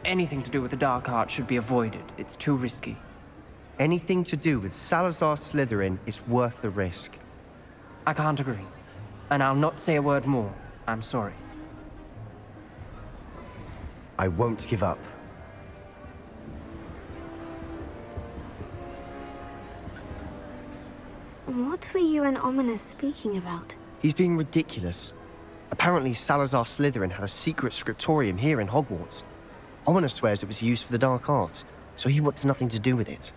Anything to do with the dark art should be avoided. It's too risky. Anything to do with Salazar Slytherin is worth the risk. I can't agree. And I'll not say a word more. I'm sorry. I won't give up. What were you and Ominous speaking about? He's being ridiculous. Apparently Salazar Slytherin had a secret scriptorium here in Hogwarts. Ominous swears it was used for the dark arts, so he wants nothing to do with it.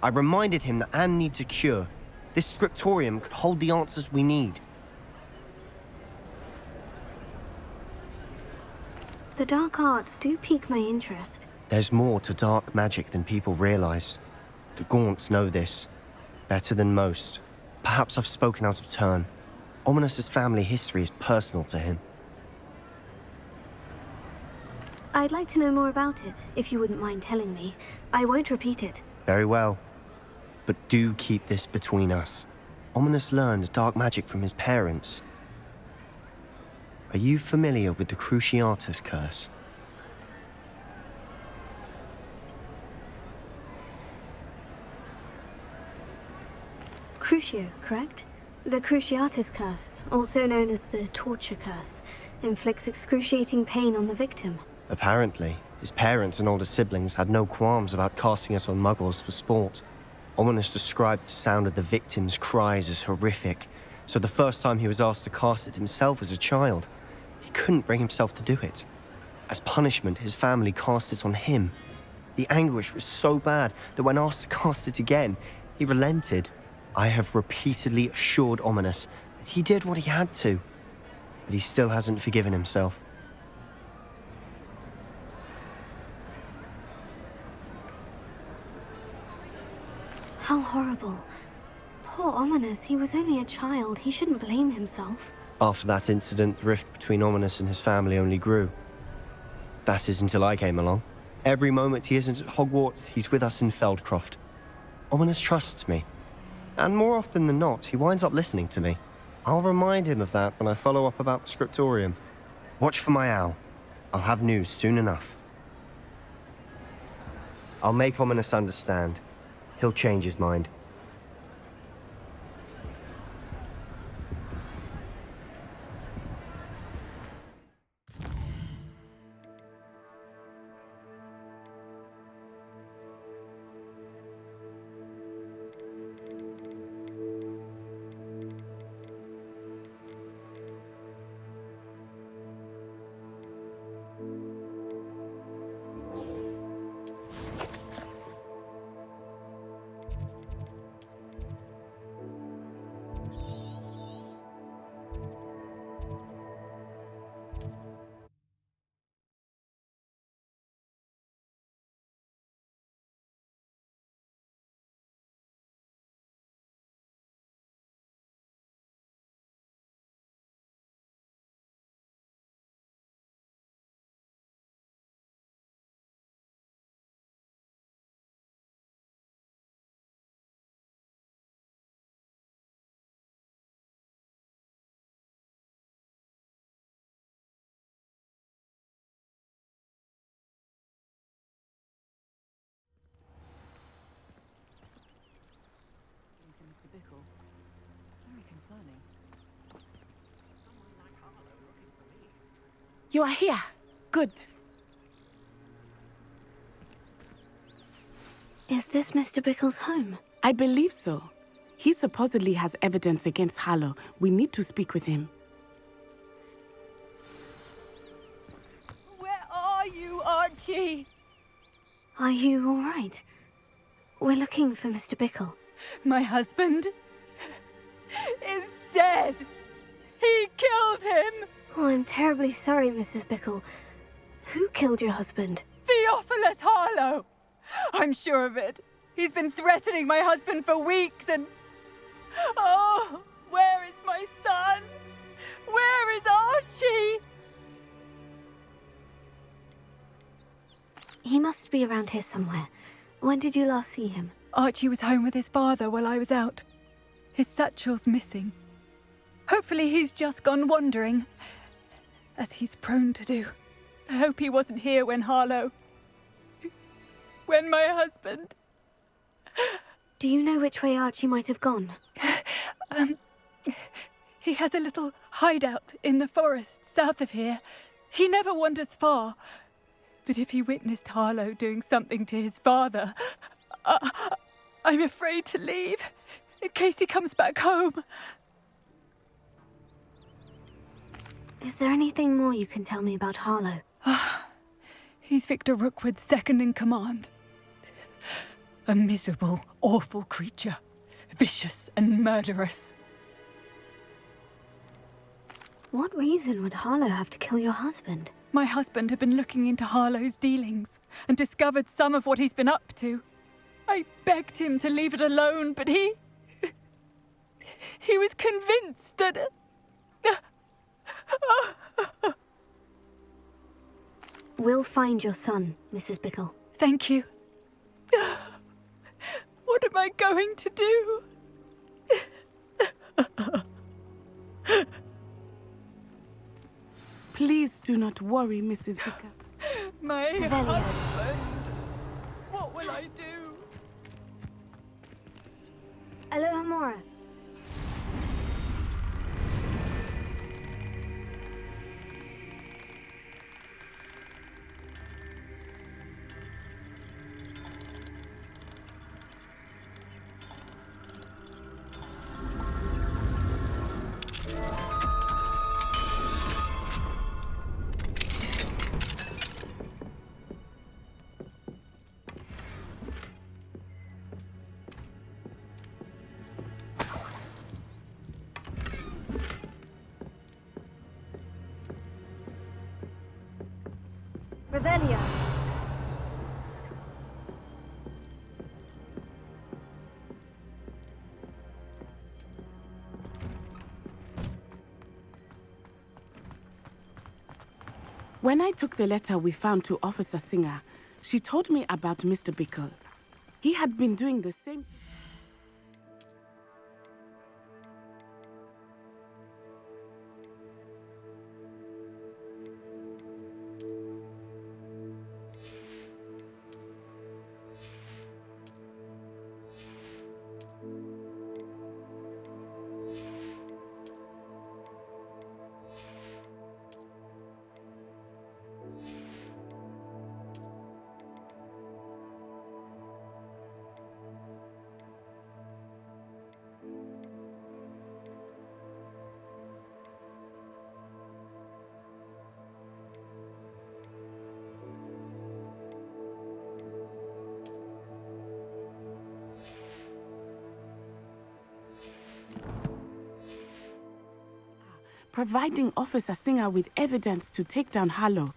I reminded him that Anne needs a cure. This scriptorium could hold the answers we need. The dark arts do pique my interest. There's more to dark magic than people realize. The Gaunts know this, better than most. Perhaps I've spoken out of turn. Ominous's family history is personal to him. I'd like to know more about it, if you wouldn't mind telling me. I won't repeat it. Very well. But do keep this between us. Ominous learned dark magic from his parents. Are you familiar with the Cruciatus curse? Crucio, correct? The Cruciatus curse, also known as the torture curse, inflicts excruciating pain on the victim. Apparently, his parents and older siblings had no qualms about casting it on muggles for sport. Ominous described the sound of the victim's cries as horrific, so the first time he was asked to cast it himself as a child, he couldn't bring himself to do it. As punishment, his family cast it on him. The anguish was so bad that when asked to cast it again, he relented. I have repeatedly assured Ominous that he did what he had to, but he still hasn't forgiven himself. How horrible. Poor Ominous, he was only a child. He shouldn't blame himself. After that incident, the rift between Ominous and his family only grew. That is until I came along. Every moment he isn't at Hogwarts, he's with us in Feldcroft. Ominous trusts me. And more often than not, he winds up listening to me. I'll remind him of that when I follow up about the scriptorium. Watch for my owl. I'll have news soon enough. I'll make Ominous understand. He'll change his mind. Very concerning. You are here. Good. Is this Mr. Bickle's home? I believe so. He supposedly has evidence against Harlow. We need to speak with him. Where are you, Archie? Are you all right? We're looking for Mr. Bickle. My husband is dead. He killed him. Oh, I'm terribly sorry, Mrs. Bickle. Who killed your husband? Theophilus Harlow. I'm sure of it. He's been threatening my husband for weeks and... Oh, where is my son? Where is Archie? He must be around here somewhere. When did you last see him? Archie was home with his father while I was out. His satchel's missing. Hopefully he's just gone wandering, as he's prone to do. I hope he wasn't here when Harlow... when my husband... Do you know which way Archie might have gone? He has a little hideout in the forest south of here. He never wanders far. But if he witnessed Harlow doing something to his father, I'm afraid to leave, in case he comes back home. Is there anything more you can tell me about Harlow? He's Victor Rookwood's second in command. A miserable, awful creature. Vicious and murderous. What reason would Harlow have to kill your husband? My husband had been looking into Harlow's dealings and discovered some of what he's been up to. I begged him to leave it alone, but he was convinced that... We'll find your son, Mrs. Bickle. Thank you. What am I going to do? Please do not worry, Mrs. Bickle. My husband. What will I do? Aloha Mora. Revelio. When I took the letter we found to Officer Singer, she told me about Mr. Bickle. He had been doing the same... providing Officer Singer with evidence to take down Harlow.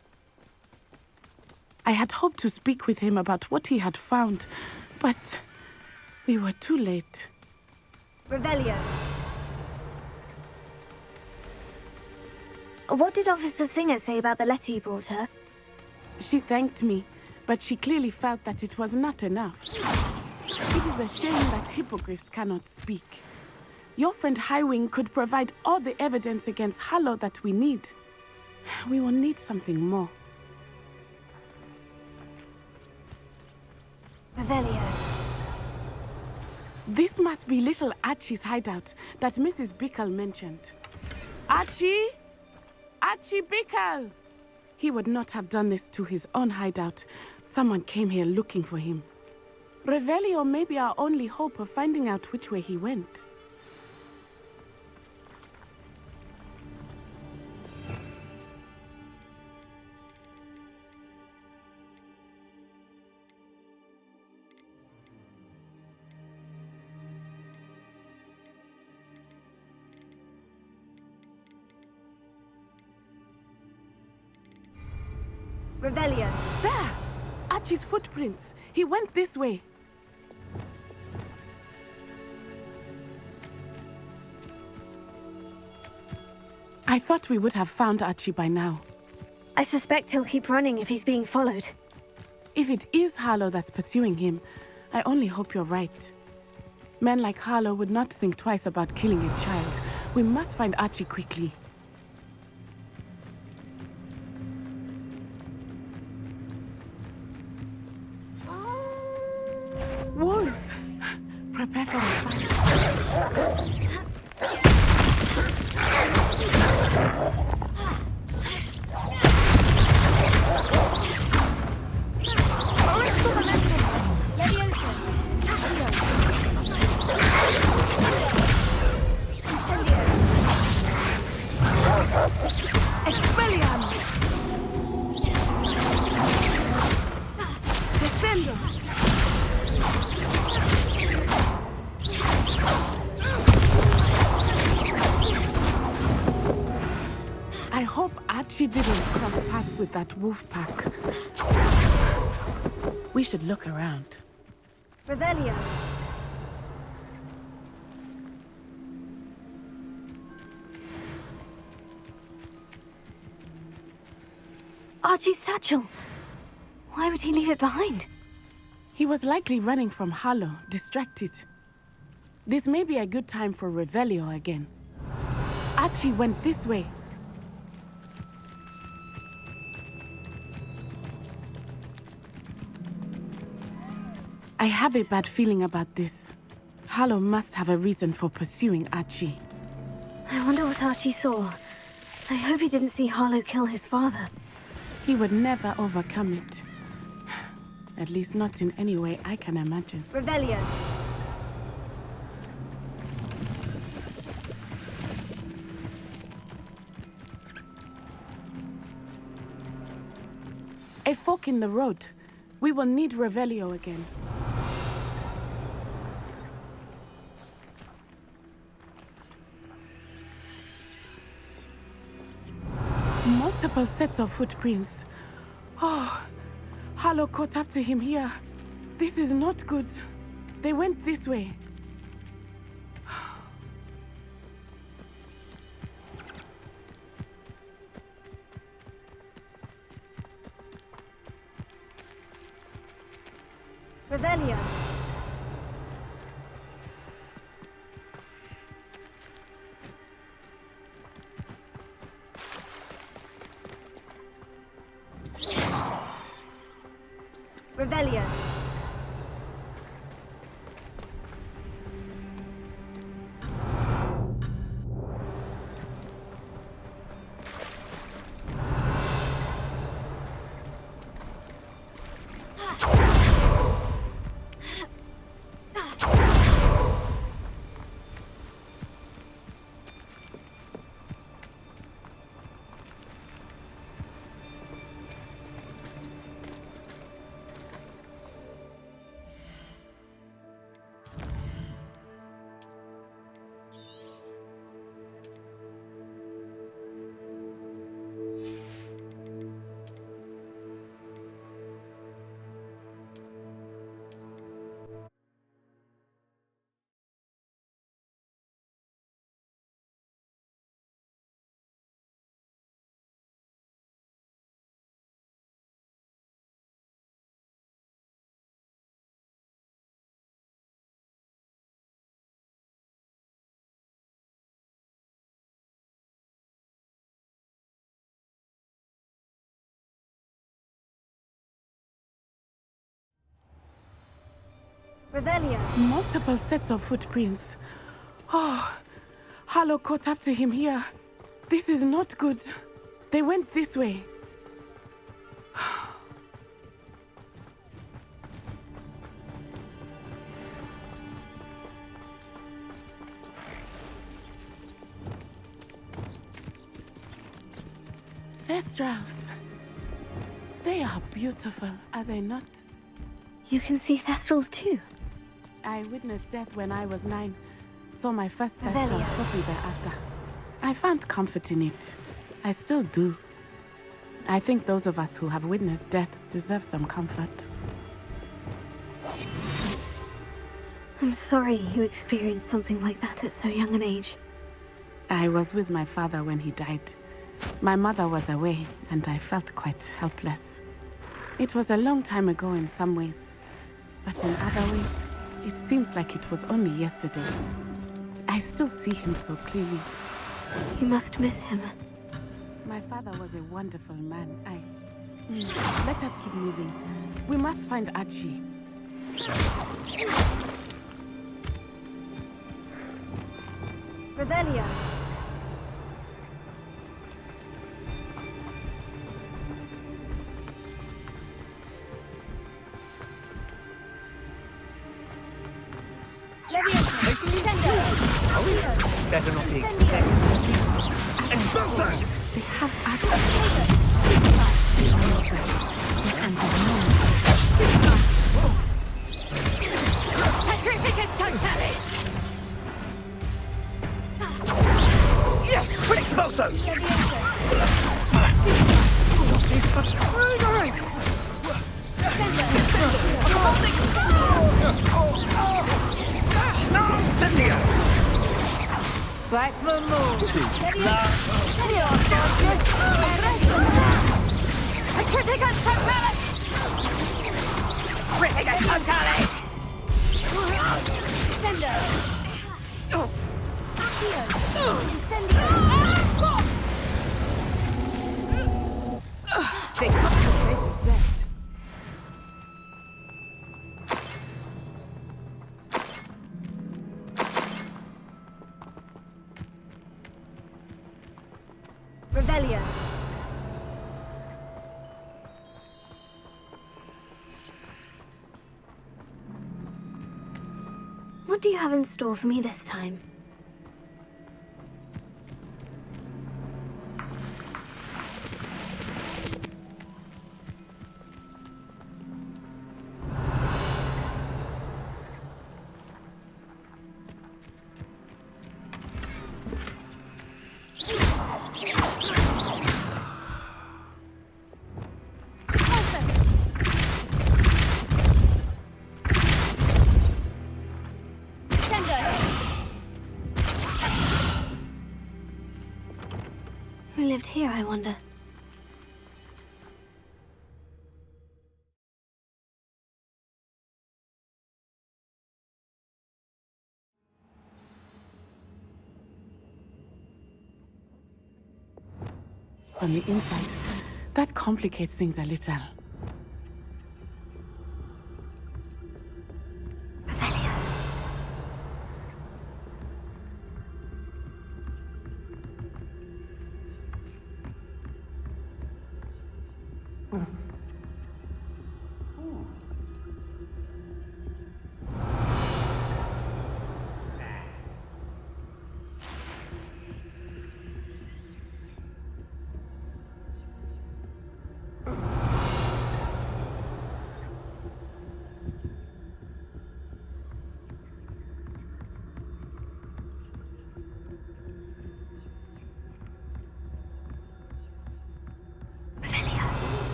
I had hoped to speak with him about what he had found, but we were too late. Revelio. What did Officer Singer say about the letter you brought her? She thanked me, but she clearly felt that it was not enough. It is a shame that hippogriffs cannot speak. Your friend Highwing could provide all the evidence against Harlow that we need. We will need something more. Revelio. This must be little Archie's hideout that Mrs. Bickle mentioned. Archie? Archie Bickle! He would not have done this to his own hideout. Someone came here looking for him. Revelio may be our only hope of finding out which way he went. Revelio. There! Archie's footprints. He went this way. I thought we would have found Archie by now. I suspect he'll keep running if he's being followed. If it is Harlow that's pursuing him, I only hope you're right. Men like Harlow would not think twice about killing a child. We must find Archie quickly. Wolves! Prepare for the fight. Expelliarmus! Defendo! I hope Archie didn't cross paths with that wolf pack. We should look around. Revelio. Archie's satchel. Why would he leave it behind? He was likely running from Harlow, distracted. This may be a good time for Revelio again. Archie went this way. I have a bad feeling about this. Harlow must have a reason for pursuing Archie. I wonder what Archie saw. I hope he didn't see Harlow kill his father. He would never overcome it. At least not in any way I can imagine. Revelio. A fork in the road. We will need Revelio again. Multiple sets of footprints. Oh, Harlow caught up to him here. This is not good. They went this way. Revelio. Revelio. Revelio. Multiple sets of footprints. Oh, Harlow caught up to him here. This is not good. They went this way. Thestrals. They are beautiful, are they not? You can see Thestrals too. I witnessed death when I was 9. Saw my first Thestral shortly thereafter. I found comfort in it. I still do. I think those of us who have witnessed death deserve some comfort. I'm sorry you experienced something like that at so young an age. I was with my father when he died. My mother was away, and I felt quite helpless. It was a long time ago in some ways, but in other ways, it seems like it was only yesterday. I still see him so clearly. You must miss him. My father was a wonderful man. Let us keep moving. We must find Archie. Revelia! Better not be expected. They have Archie. Petrificus totalis! Yes! Quick expulso! Back the move! Petrificus totalis! Petrificus totalis! They concentrated that. Revelia! What do you have in store for me this time? Who lived here, I wonder? On the inside, that complicates things a little.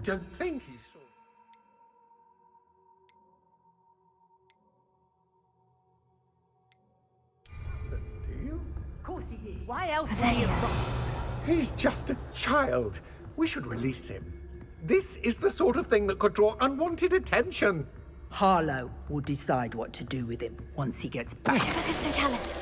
You don't think he's so... Do you? Of course he did. Why else would he have... He's just a child. We should release him. This is the sort of thing that could draw unwanted attention. Harlow will decide what to do with him once he gets back. Focus Totalis.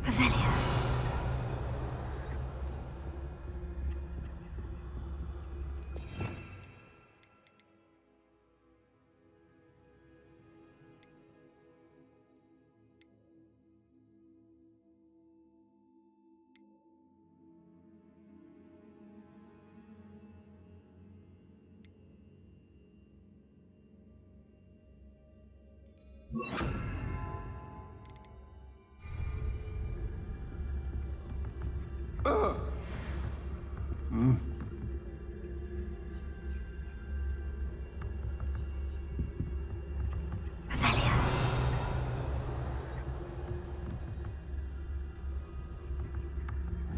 Revelio.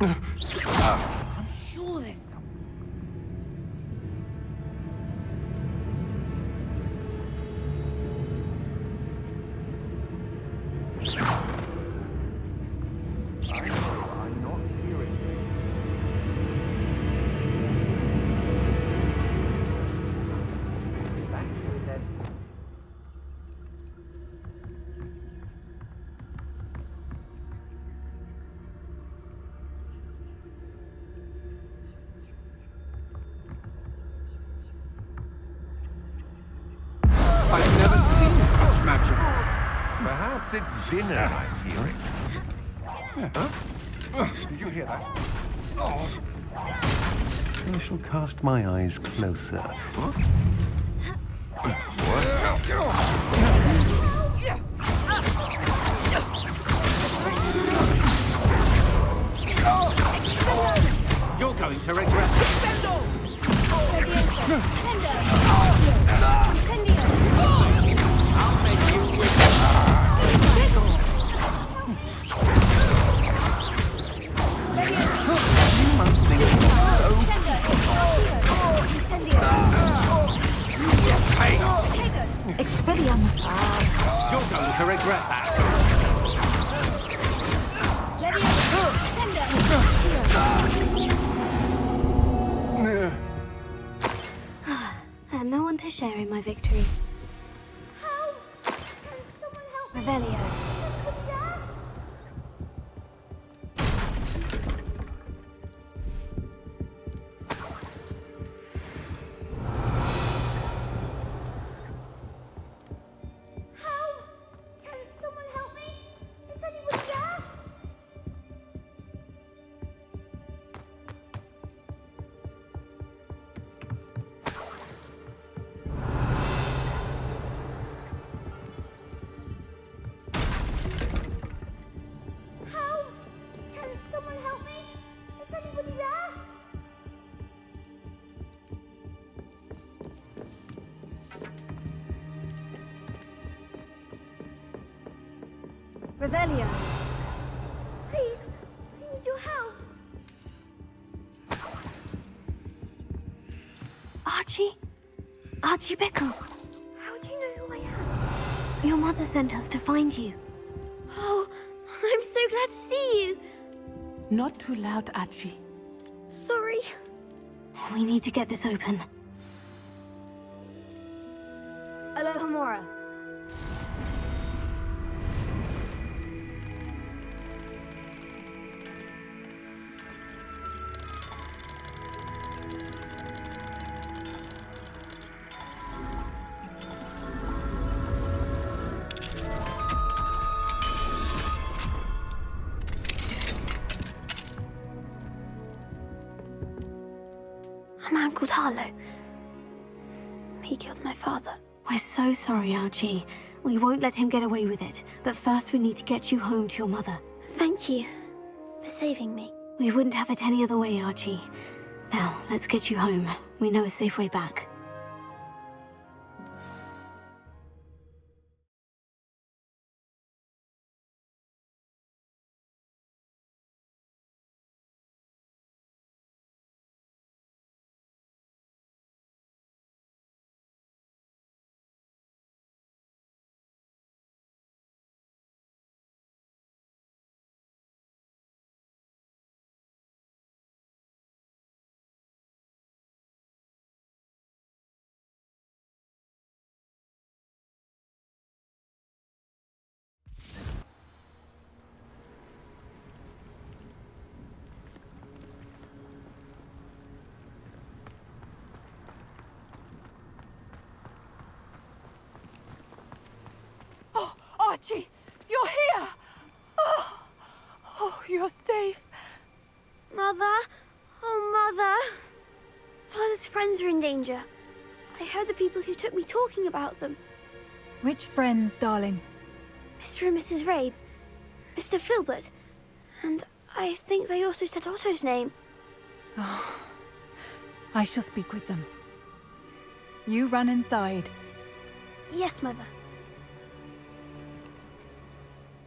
I'm sure there's some. I'm not hearing you. Back to it then. I've never seen such magic. Perhaps it's dinner I'm hearing. Huh? Did you hear that? I shall cast my eyes closer. Huh? You're going to regret it. I'll make you wish. You must think it's Expelliarmus. You're going to regret that. And no one to share in my victory. Revelio. Revelio. Please, I need your help. Archie? Archie Bickle. How do you know who I am? Your mother sent us to find you. Oh, I'm so glad to see you. Not too loud, Archie. Sorry. We need to get this open. Alohomora. A man called Harlow. He killed my father. We're so sorry, Archie. We won't let him get away with it. But first we need to get you home to your mother. Thank you for saving me. We wouldn't have it any other way, Archie. Now, let's get you home. We know a safe way back. Archie, you're here! Oh, you're safe. Mother? Oh, Mother! Father's friends are in danger. I heard the people who took me talking about them. Which friends, darling? Mr. and Mrs. Rabe, Mr. Filbert, and I think they also said Otto's name. Oh, I shall speak with them. You run inside. Yes, Mother.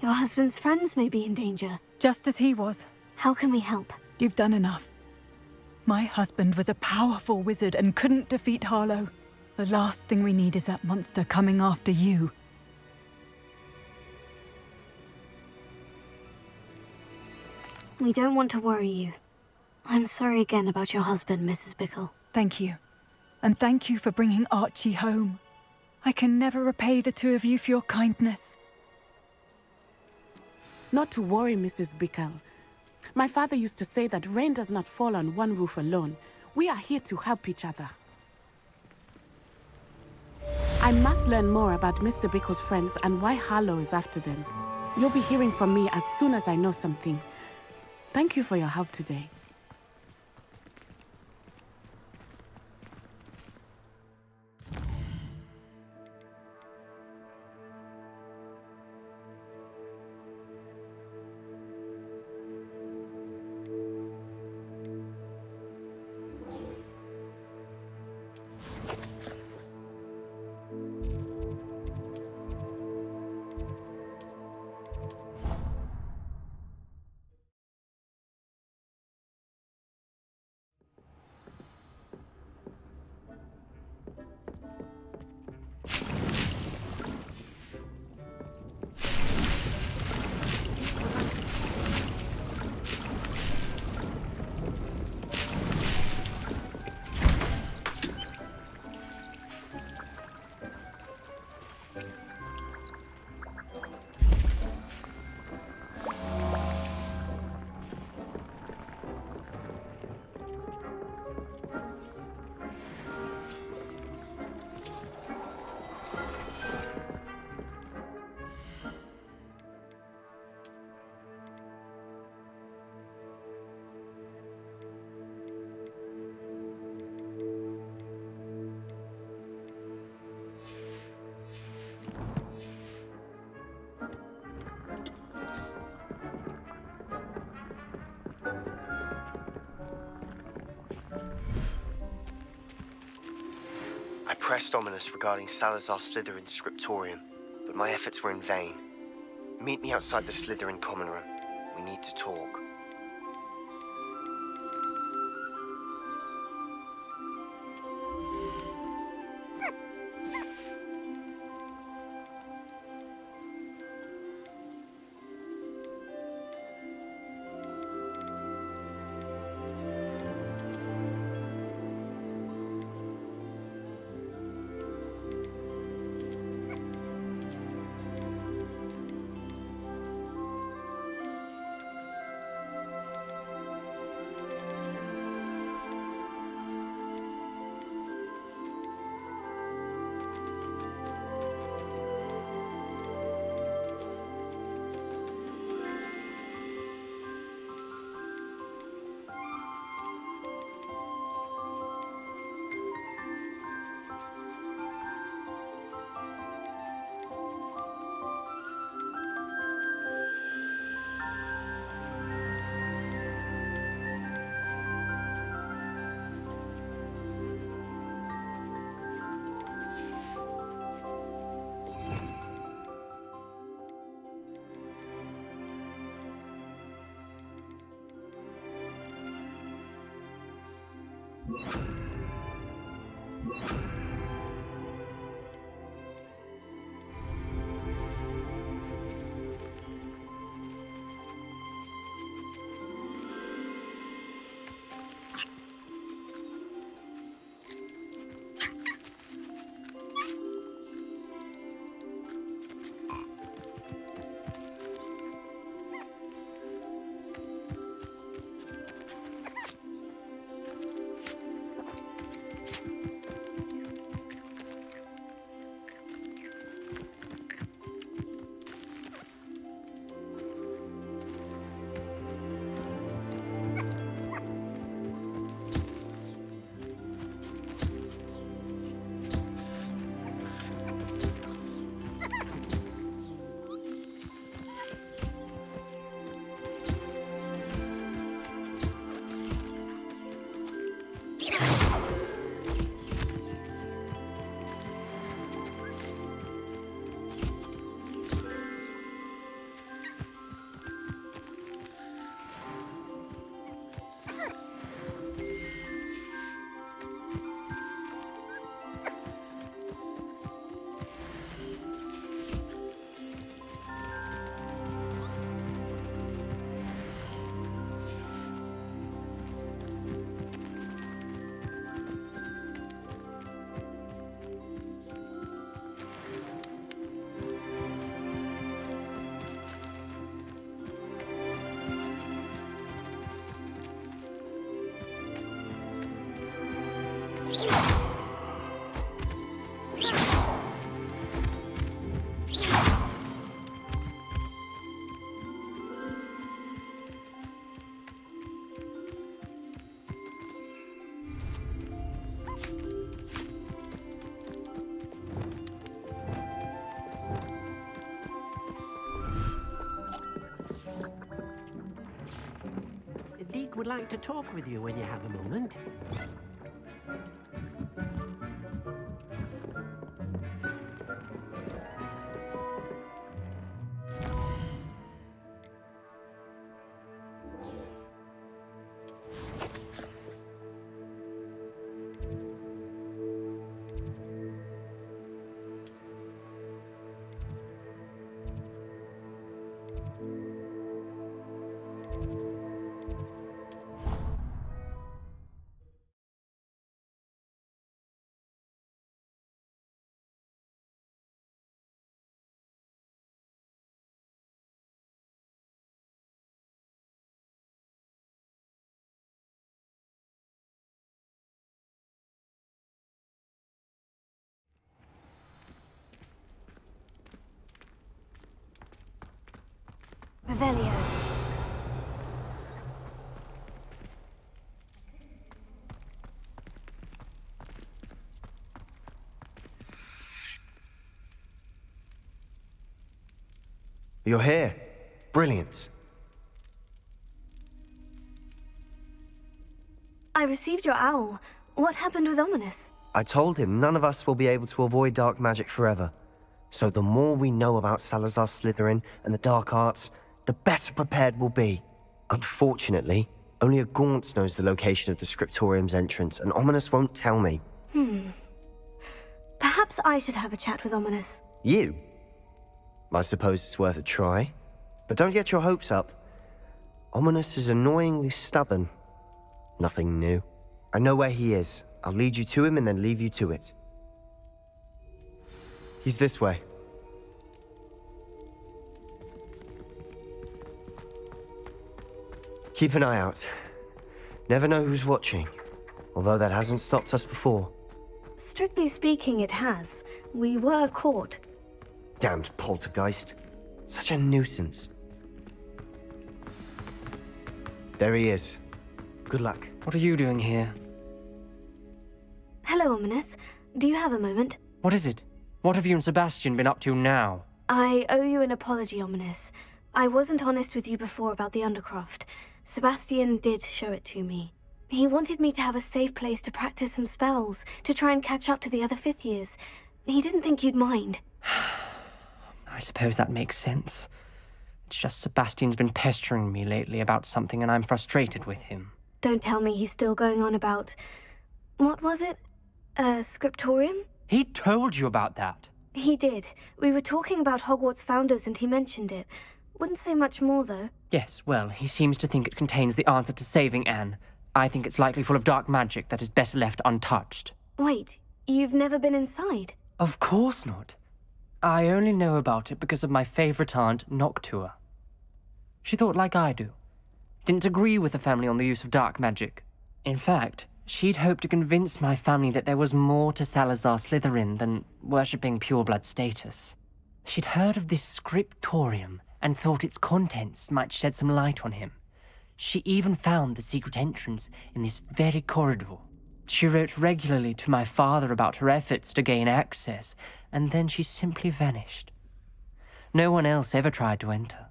Your husband's friends may be in danger. Just as he was. How can we help? You've done enough. My husband was a powerful wizard and couldn't defeat Harlow. The last thing we need is that monster coming after you. We don't want to worry you. I'm sorry again about your husband, Mrs. Bickle. Thank you. And thank you for bringing Archie home. I can never repay the two of you for your kindness. Not to worry, Mrs. Bickle. My father used to say that rain does not fall on one roof alone. We are here to help each other. I must learn more about Mr. Bickle's friends and why Harlow is after them. You'll be hearing from me as soon as I know something. Thank you for your help today. I pressed Ominous regarding Salazar Slytherin's scriptorium, but my efforts were in vain. Meet me outside the Slytherin common room. We need to talk. Deke would like to talk with you when you have a moment. Revelio. You're here. Brilliant. I received your owl. What happened with Ominous? I told him none of us will be able to avoid dark magic forever. So the more we know about Salazar Slytherin and the dark arts, the better prepared we'll be. Unfortunately, only a Gaunt knows the location of the Scriptorium's entrance, and Ominous won't tell me. Perhaps I should have a chat with Ominous. You? I suppose it's worth a try. But don't get your hopes up. Ominous is annoyingly stubborn. Nothing new. I know where he is. I'll lead you to him and then leave you to it. He's this way. Keep an eye out. Never know who's watching. Although that hasn't stopped us before. Strictly speaking, it has. We were caught. Damned poltergeist. Such a nuisance. There he is. Good luck. What are you doing here? Hello, Ominous. Do you have a moment? What is it? What have you and Sebastian been up to now? I owe you an apology, Ominous. I wasn't honest with you before about the Undercroft. Sebastian did show it to me. He wanted me to have a safe place to practice some spells, to try and catch up to the other fifth years. He didn't think you'd mind. I suppose that makes sense. It's just Sebastian's been pestering me lately about something and I'm frustrated with him. Don't tell me he's still going on about... What was it? Scriptorium? He told you about that? He did. We were talking about Hogwarts founders and he mentioned it. Wouldn't say much more, though. Yes, well, he seems to think it contains the answer to saving Anne. I think it's likely full of dark magic that is better left untouched. Wait, you've never been inside? Of course not. I only know about it because of my favourite aunt, Noctua. She thought like I do. Didn't agree with the family on the use of dark magic. In fact, she'd hoped to convince my family that there was more to Salazar Slytherin than worshipping pureblood status. She'd heard of this scriptorium and thought its contents might shed some light on him. She even found the secret entrance in this very corridor. She wrote regularly to my father about her efforts to gain access, and then she simply vanished. No one else ever tried to enter.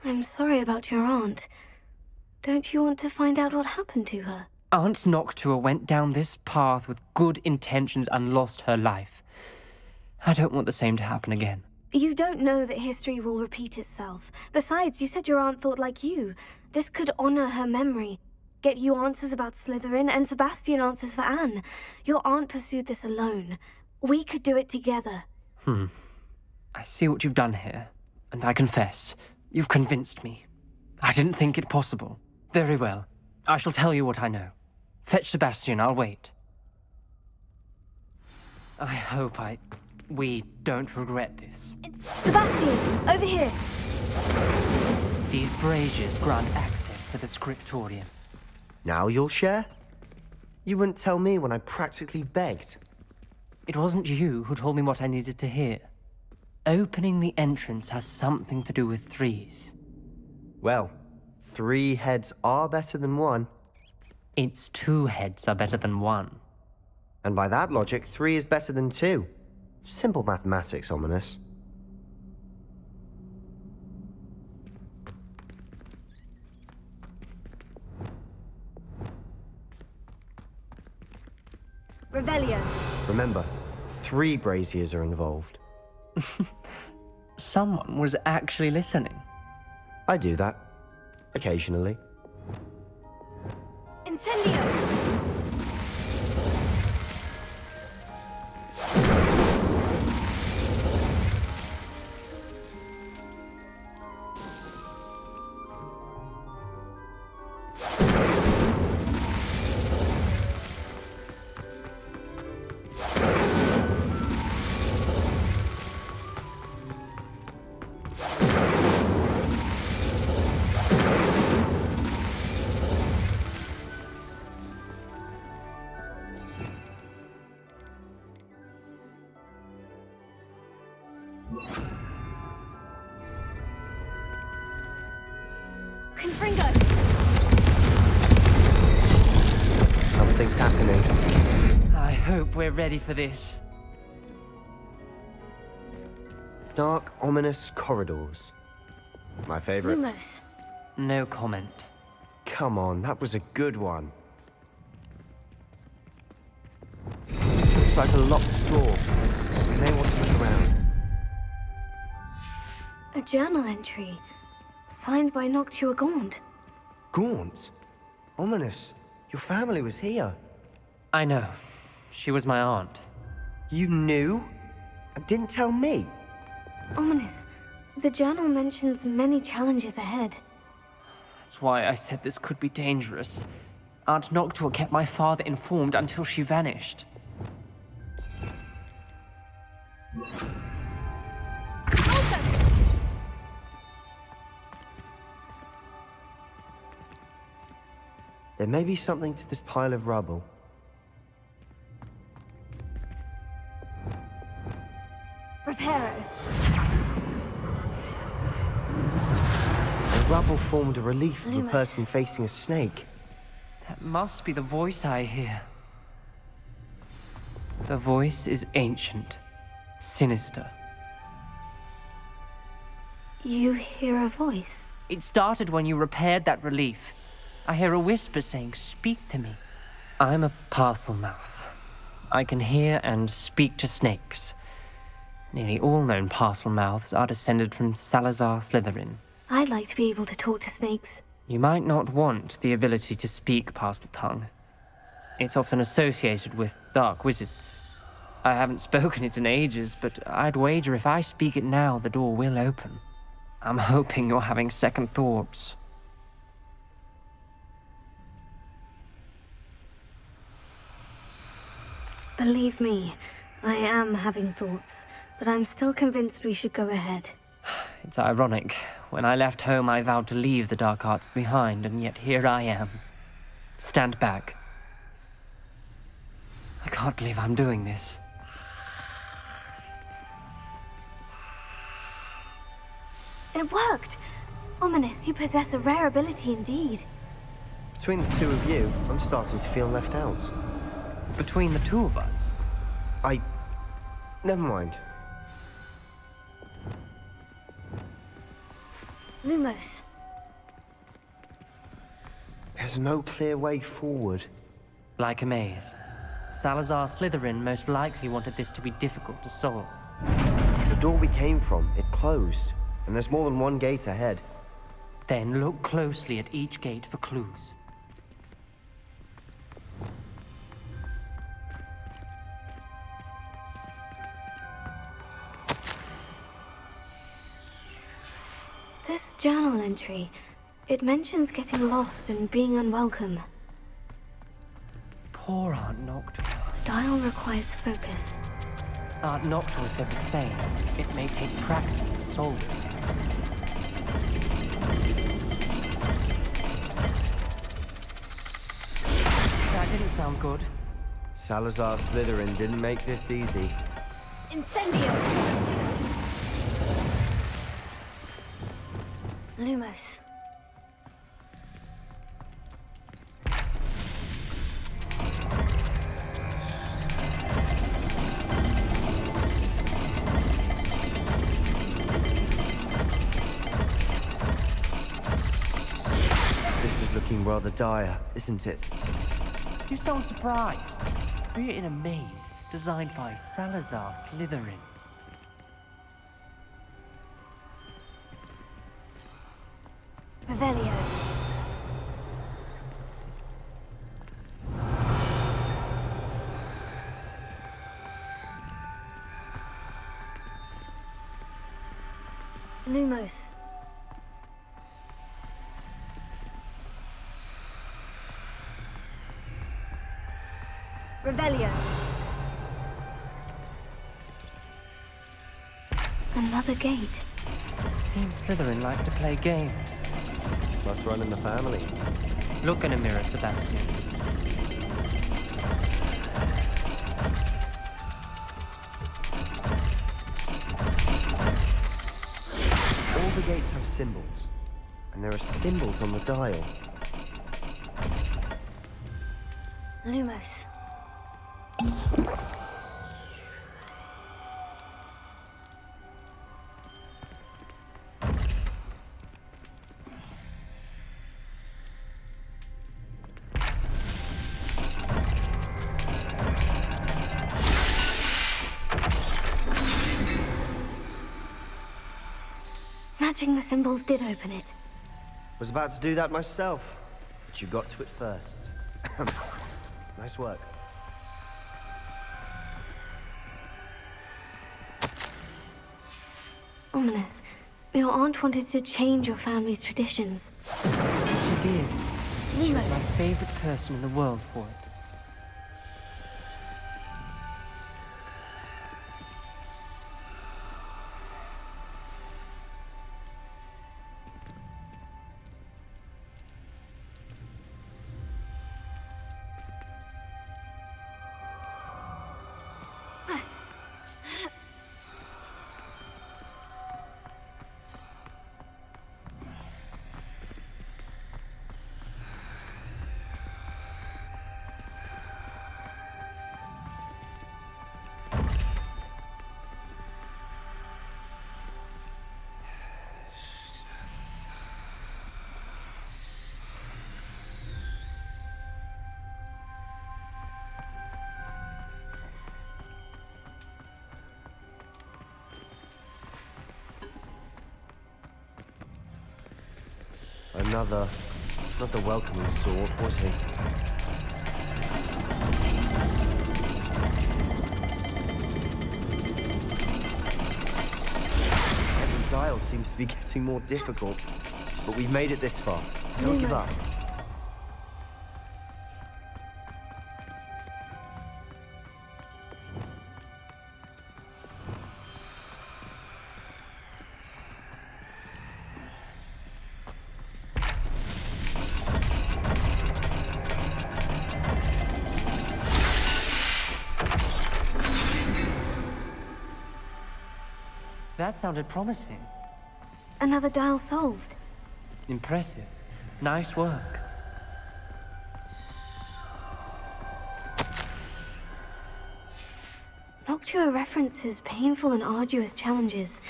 I'm sorry about your aunt. Don't you want to find out what happened to her? Aunt Noctua went down this path with good intentions and lost her life. I don't want the same to happen again. You don't know that history will repeat itself. Besides, you said your aunt thought like you. This could honor her memory. Get you answers about Slytherin and Sebastian answers for Anne. Your aunt pursued this alone. We could do it together. I see what you've done here, and I confess, you've convinced me. I didn't think it possible. Very well. I shall tell you what I know. Fetch Sebastian, I'll wait. I hope we don't regret this. Sebastian, over here! These braziers grant access to the scriptorium. Now you'll share? You wouldn't tell me when I practically begged. It wasn't you who told me what I needed to hear. Opening the entrance has something to do with threes. Well, 3 heads are better than 1. It's 2 heads are better than 1. And by that logic, 3 is better than 2. Simple mathematics, Ominous. Revelio. Remember, 3 braziers are involved. Someone was actually listening. I do that. Occasionally. Incendio! Confringo! Something's happening. I hope we're ready for this. Dark, ominous corridors. My favorite. Lumos. No comment. Come on, that was a good one. Looks like a locked door. You may want to look around. A journal entry. Signed by Noctua Gaunt. Gaunt? Ominous. Your family was here. I know. She was my aunt. You knew? And didn't tell me? Ominous. The journal mentions many challenges ahead. That's why I said this could be dangerous. Aunt Noctua kept my father informed until she vanished. There may be something to this pile of rubble. Reparo. The rubble formed a relief of a Lumos. person facing a snake. That must be the voice I hear. The voice is ancient, sinister. You hear a voice? It started when you repaired that relief. I hear a whisper saying, "Speak to me." I'm a parcel mouth. I can hear and speak to snakes. Nearly all known parcel mouths are descended from Salazar Slytherin. I'd like to be able to talk to snakes. You might not want the ability to speak parcel tongue. It's often associated with dark wizards. I haven't spoken it in ages, but I'd wager if I speak it now, the door will open. I'm hoping you're having second thoughts. Believe me, I am having thoughts, but I'm still convinced we should go ahead. It's ironic. When I left home, I vowed to leave the dark arts behind, and yet here I am. Stand back. I can't believe I'm doing this. It worked! Ominous, you possess a rare ability indeed. Between the 2 of you, I'm starting to feel left out. Between the 2 of us. Never mind. Lumos. There's no clear way forward. Like a maze. Salazar Slytherin most likely wanted this to be difficult to solve. The door we came from, it closed. And there's more than one gate ahead. Then look closely at each gate for clues. This journal entry, it mentions getting lost and being unwelcome. Poor Aunt Noctua. Dial requires focus. Aunt Noctua said the same. It may take practice to solve it. didn't sound good. Salazar Slytherin didn't make this easy. Incendio! Lumos. This is looking rather dire, isn't it? You sound surprised. We're in a maze designed by Salazar Slytherin. Revelio. Lumos. Revelio. Another gate. Seems Slytherin like to play games. Must run in the family. Look in a mirror, Sebastian. All the gates have symbols, and there are symbols on the dial. Lumos. Matching the symbols did open it. Was about to do that myself, but you got to it first. Nice work. Ominous. Your aunt wanted to change your family's traditions. She did. She was my Lumos. favorite person in the world for it. Not the welcoming sort, was he? Every dial seems to be getting more difficult, but we've made it this far. Don't give up. Lumos. That sounded promising. Another dial solved. Impressive. Nice work. Noctua references painful and arduous challenges,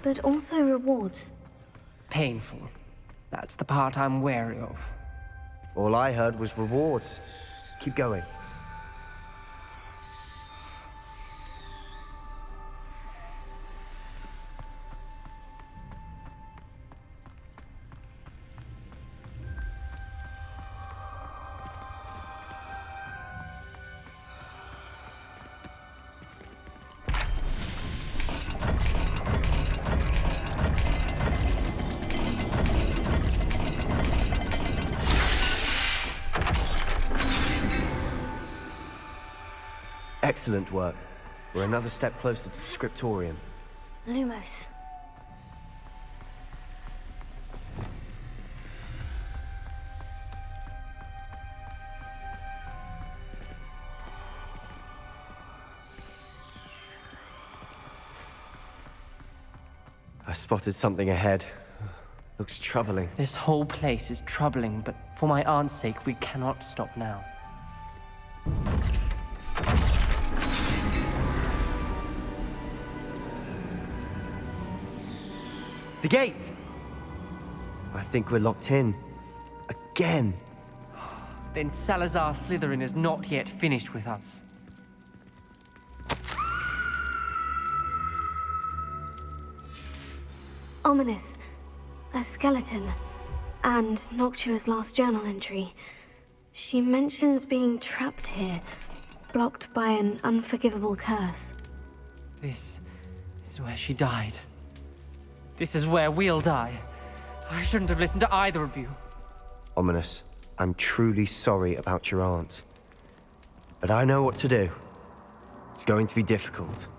but also rewards. Painful. That's the part I'm wary of. All I heard was rewards. Keep going. Excellent work. We're another step closer to the scriptorium. Lumos. I spotted something ahead. Looks troubling. This whole place is troubling, but for my aunt's sake, we cannot stop now. The gate! I think we're locked in. Again. Then Salazar Slytherin is not yet finished with us. Ominous. A skeleton. And Noctua's last journal entry. She mentions being trapped here, blocked by an unforgivable curse. This is where she died. This is where we'll die. I shouldn't have listened to either of you. Ominous, I'm truly sorry about your aunt. But I know what to do. It's going to be difficult.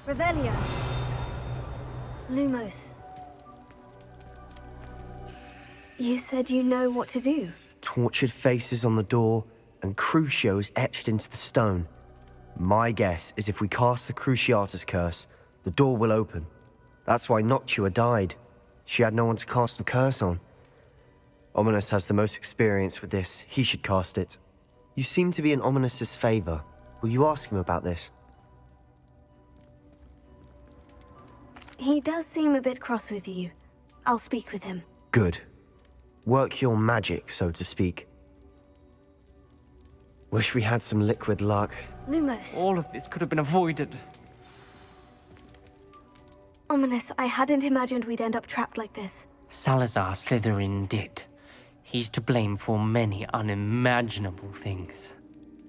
Revelio. Lumos. You said you know what to do. Tortured faces on the door, and Crucios etched into the stone. My guess is if we cast the Cruciatus curse, the door will open. That's why Noctua died. She had no one to cast the curse on. Ominous has the most experience with this. He should cast it. You seem to be in Ominous's favor. Will you ask him about this? He does seem a bit cross with you. I'll speak with him. Good. Work your magic, so to speak. Wish we had some liquid luck. Lumos. All of this could have been avoided. Ominous, I hadn't imagined we'd end up trapped like this. Salazar Slytherin did. He's to blame for many unimaginable things.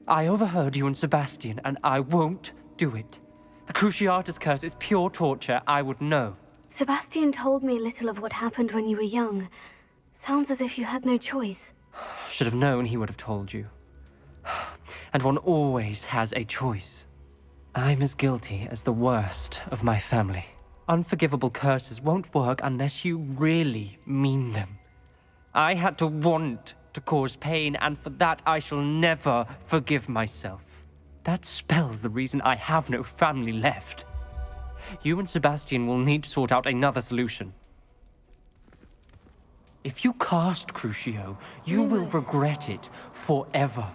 I overheard you and Sebastian, and I won't do it. The Cruciatus curse is pure torture. I would know. Sebastian told me a little of what happened when you were young. Sounds as if you had no choice. Should have known he would have told you. And one always has a choice. I'm as guilty as the worst of my family. Unforgivable curses won't work unless you really mean them. I had to want to cause pain, and for that I shall never forgive myself. That spells the reason I have no family left. You and Sebastian will need to sort out another solution. If you cast Crucio, you will regret it forever.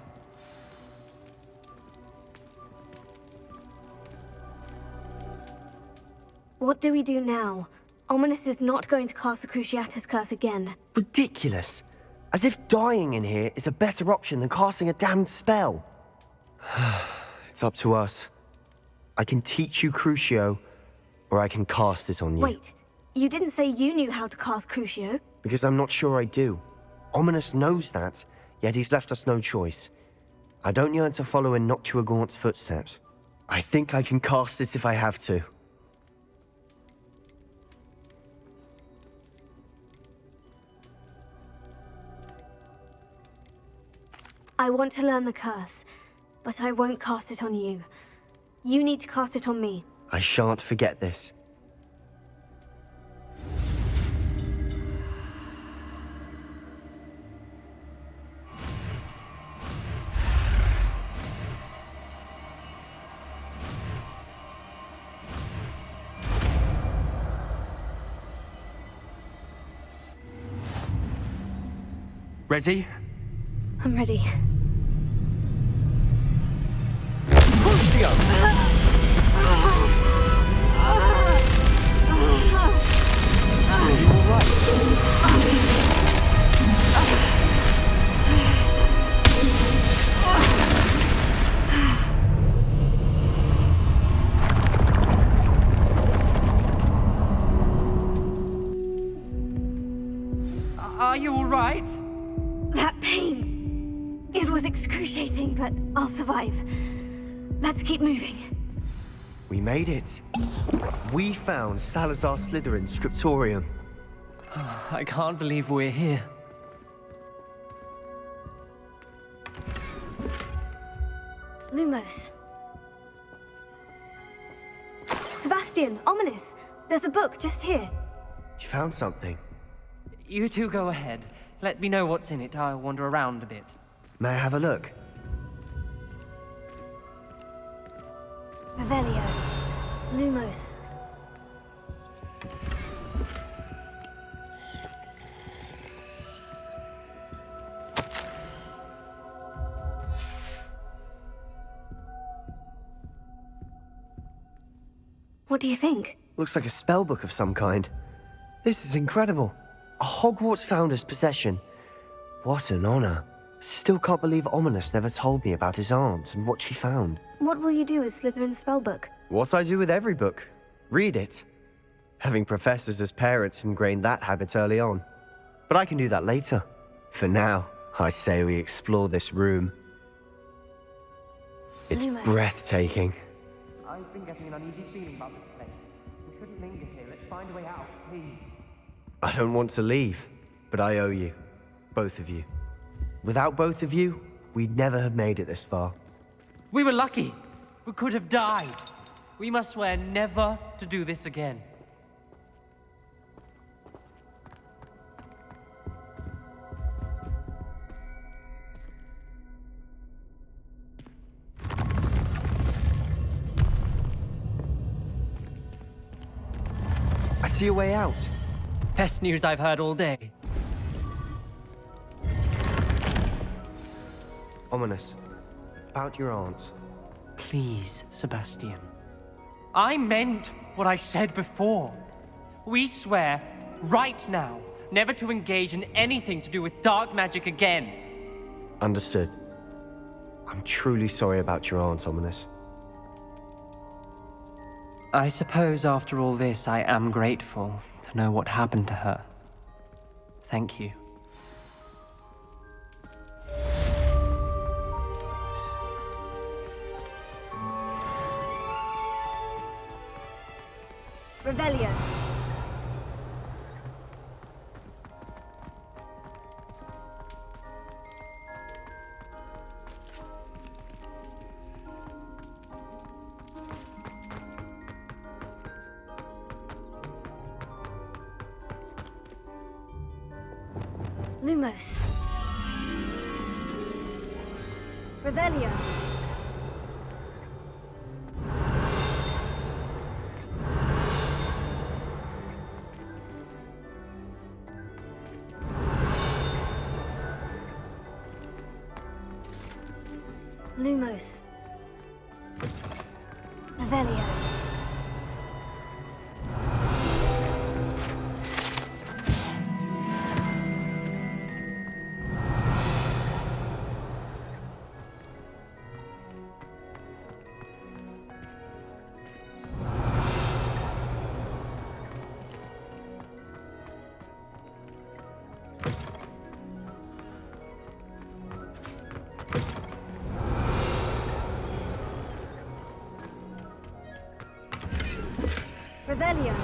What do we do now? Ominous is not going to cast the Cruciatus curse again. Ridiculous. As if dying in here is a better option than casting a damned spell. It's up to us. I can teach you Crucio, or I can cast it on you. Wait, you didn't say you knew how to cast Crucio? Because I'm not sure I do. Ominous knows that, yet he's left us no choice. I don't yearn to follow in Noctua Gaunt's footsteps. I think I can cast it if I have to. I want to learn the curse, but I won't cast it on you. You need to cast it on me. I shan't forget this. Ready? I'm ready. Are you all right? That pain! It was excruciating, but I'll survive. Let's keep moving. We made it. We found Salazar Slytherin's scriptorium. I can't believe we're here. Lumos. Sebastian, Ominous. There's a book just here. You found something. You two go ahead. Let me know what's in it. I'll wander around a bit. May I have a look? Revelio. Lumos. What do you think? Looks like a spellbook of some kind. This is incredible. A Hogwarts founder's possession. What an honor. Still can't believe Ominous never told me about his aunt and what she found. What will you do with Slytherin's spellbook? What I do with every book. Read it. Having professors as parents ingrained that habit early on. But I can do that later. For now, I say we explore this room. It's Lumos. breathtaking. I've been getting an uneasy feeling about this place. We shouldn't linger here. Let's find a way out, please. I don't want to leave, but I owe you. Both of you. Without both of you, we'd never have made it this far. We were lucky. We could have died. We must swear never to do this again. I see a way out. Best news I've heard all day. Ominous. About your aunt. Please, Sebastian. I meant what I said before. We swear, right now, never to engage in anything to do with dark magic again. Understood. I'm truly sorry about your aunt, Ominous. I suppose after all this, I am grateful to know what happened to her. Thank you. Revelio. Lumos. Revelio. Lumos. Revelio. Revelio.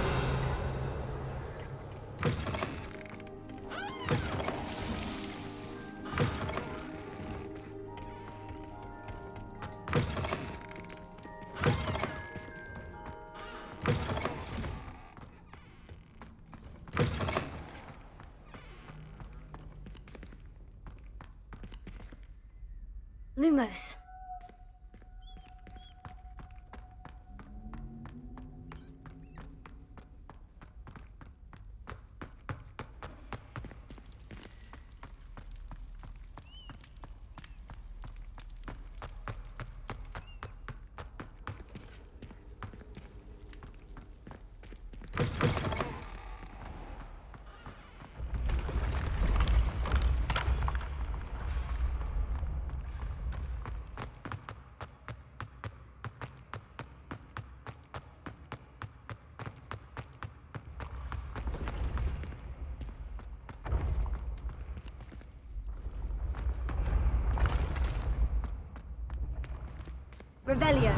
Lumos. Revelio.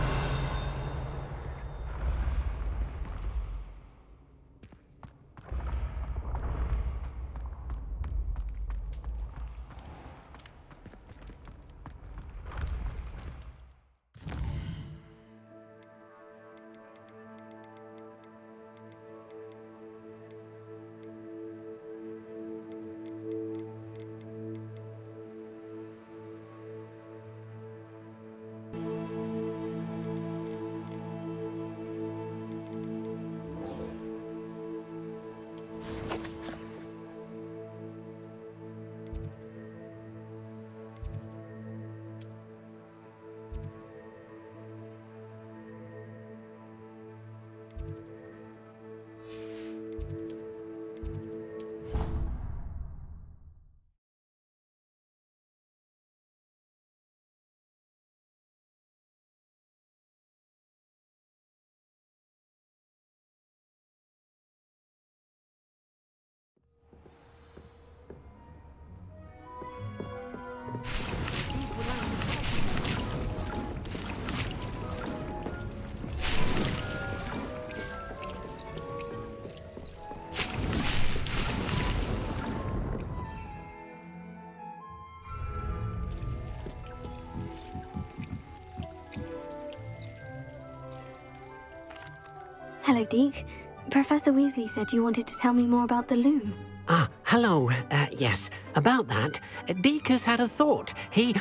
Hello, Deke. Professor Weasley said you wanted to tell me more about the loom. Ah, hello. Yes, about that. Deke has had a thought. He...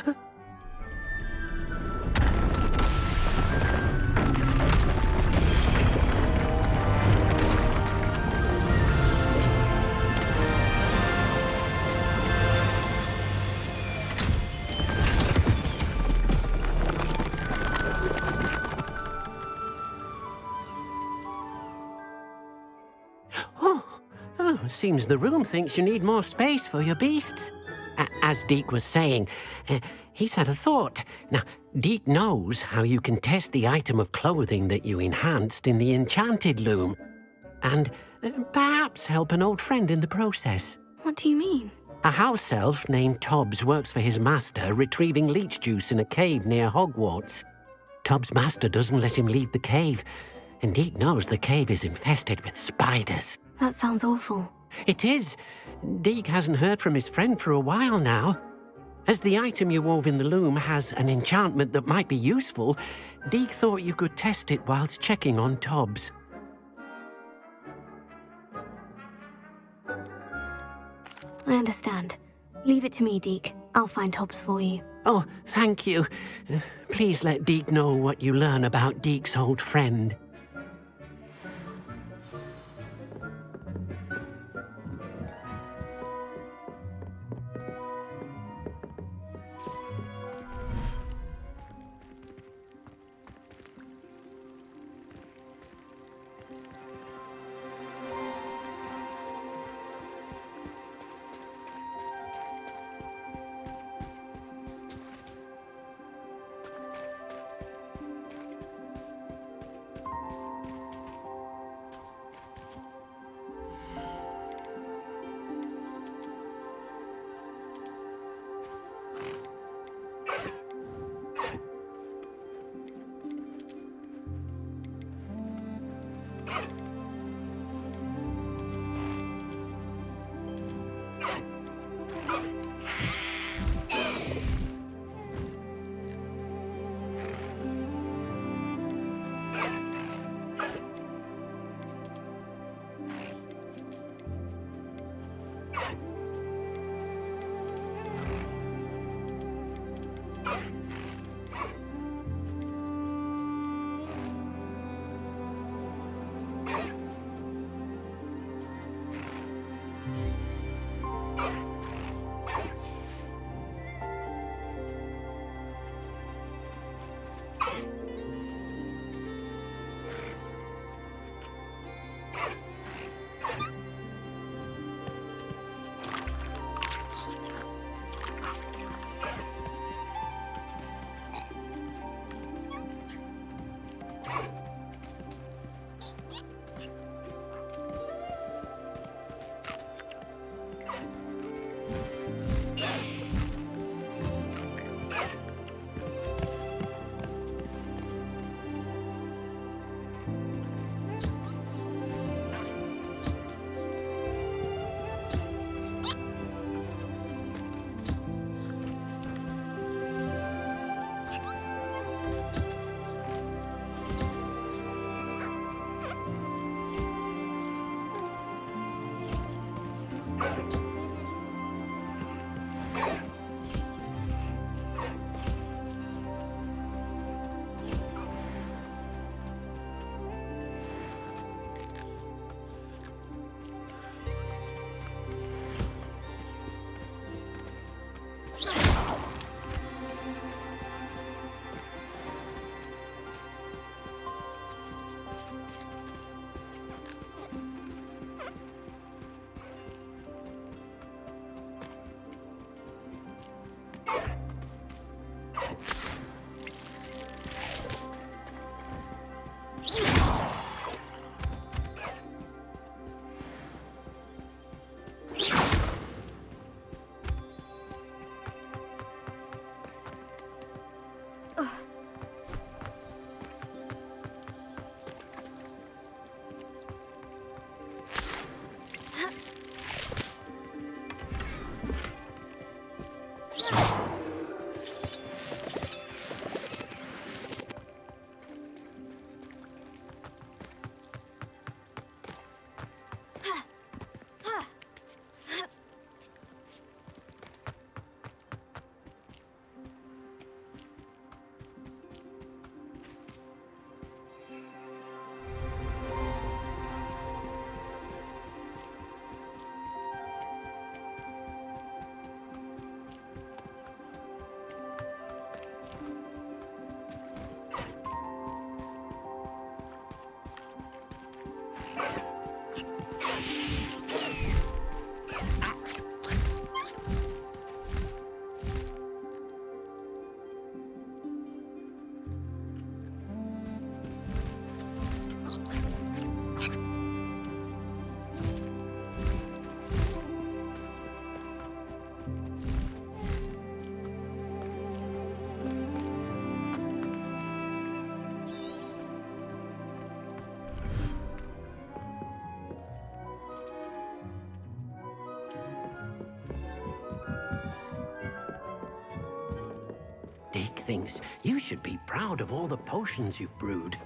Seems the room thinks you need more space for your beasts. As Deke was saying, he's had a thought. Now, Deke knows how you can test the item of clothing that you enhanced in the enchanted loom. And perhaps help an old friend in the process. What do you mean? A house elf named Tobbs works for his master, retrieving leech juice in a cave near Hogwarts. Tobbs' master doesn't let him leave the cave, and Deke knows the cave is infested with spiders. That sounds awful. It is. Deke hasn't heard from his friend for a while now. As the item you wove in the loom has an enchantment that might be useful, Deke thought you could test it whilst checking on Tobbs. I understand. Leave it to me, Deke. I'll find Tobbs for you. Oh, thank you. Please let Deke know what you learn about Deke's old friend. Deek thinks you should be proud of all the potions you've brewed.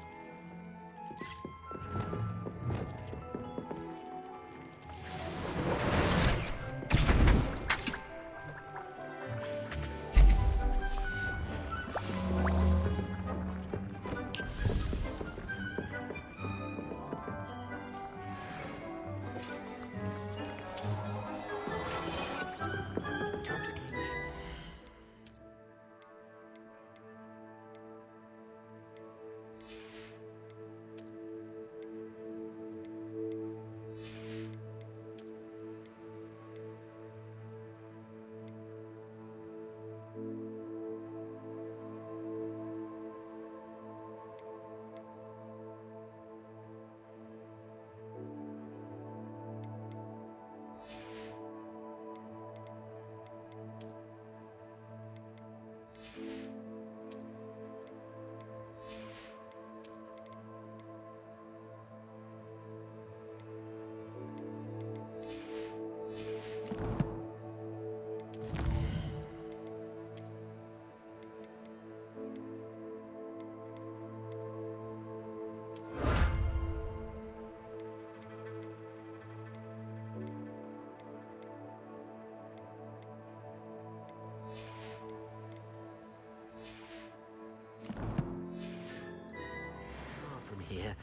Here,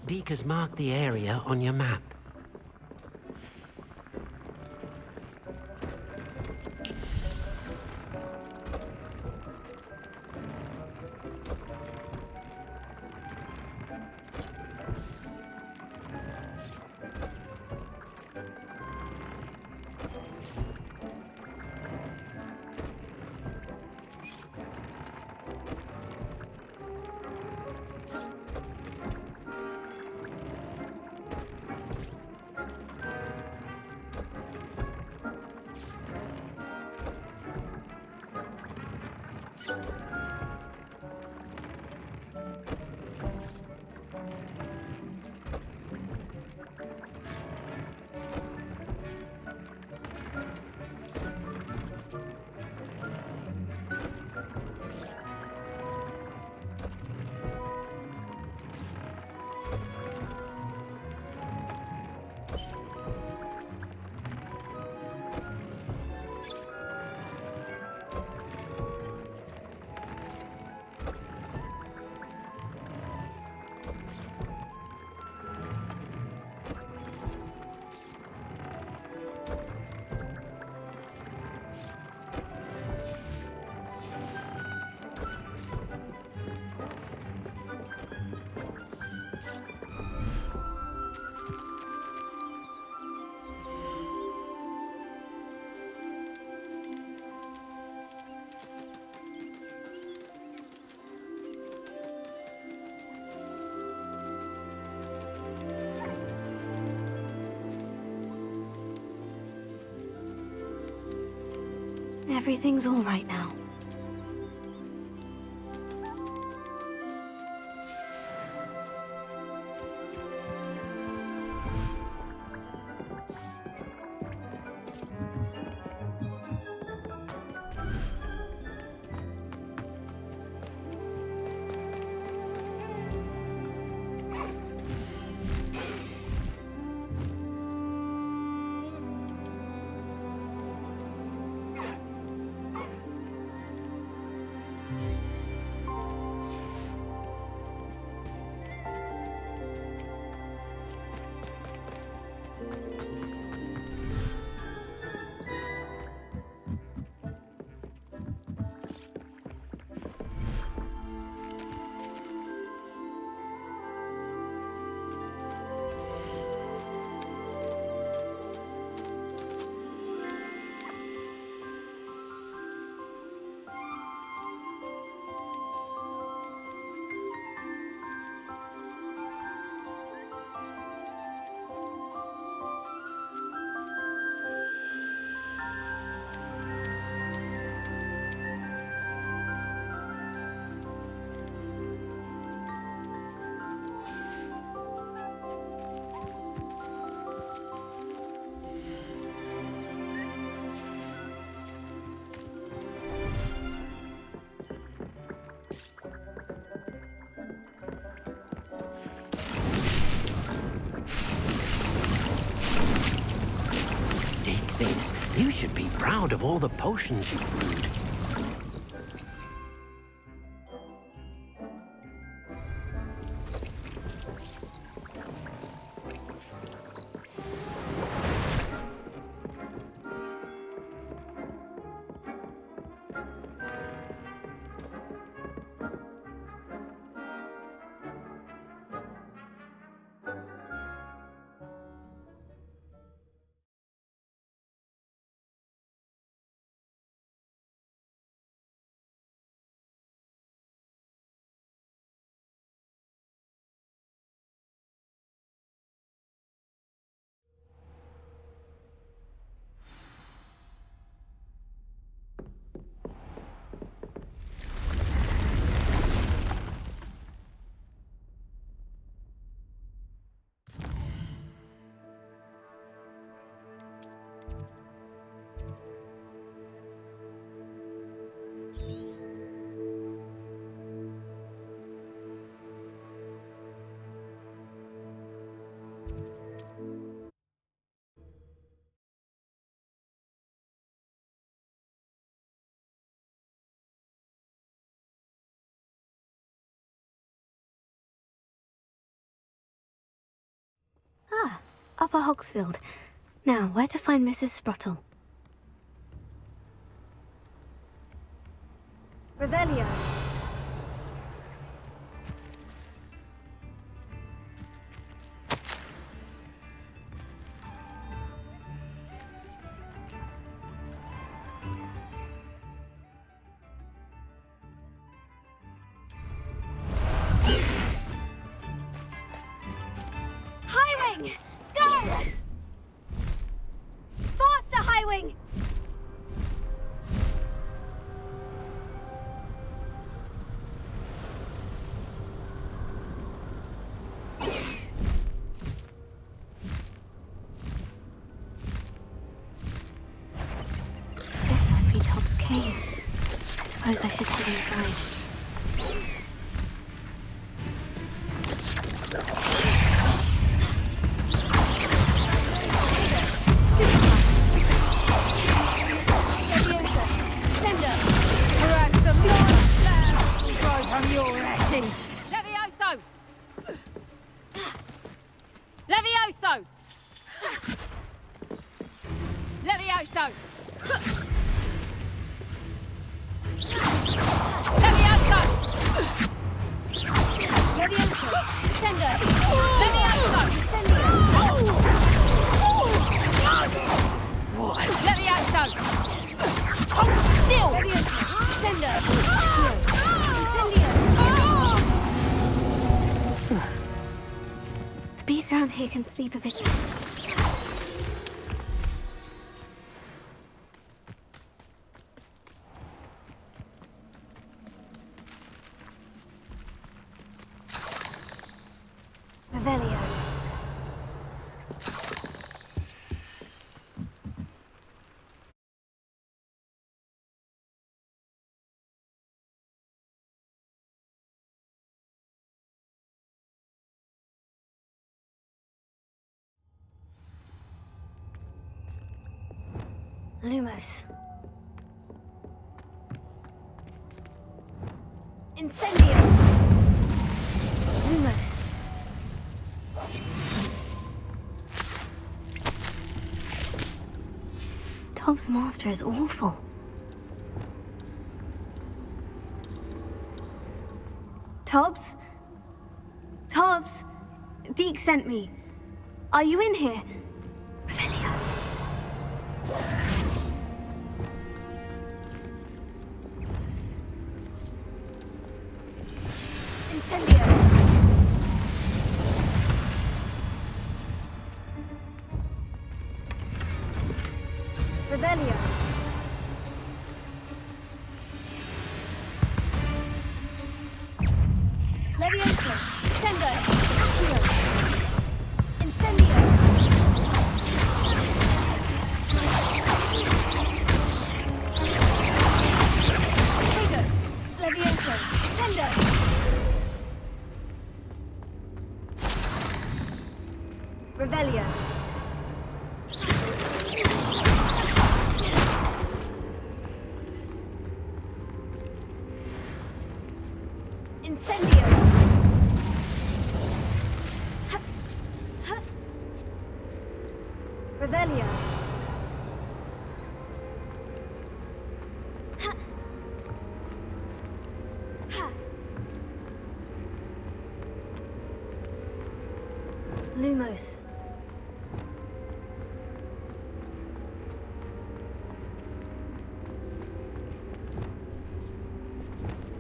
Deek has marked the area on your map. Everything's all right now. You should be proud of all the potions you brewed. Ah, Upper Hogsfield. Now, where to find Mrs. Sprottle? Revelio. Highwing! Go! Faster, Highwing! This must be Tob's cave. I suppose I should head inside. Levioso! Levioso! Levioso! Levioso! Levioso! Sendo! Levioso! Incendio! Levioso! Hold still! Levioso! Sendo! Incendio! The bees around here can sleep a bit. Revelio. Lumos. Incendio! Lumos. Tob's master is awful. Tobbs? Tobbs? Deke sent me. Are you in here? Revelio. Incendio. Revelio. Levioso. Sendo. Accio. Incendio. Tego. Levioso. Sendo. Revelio. Revelio. Ha. Ha. Lumos.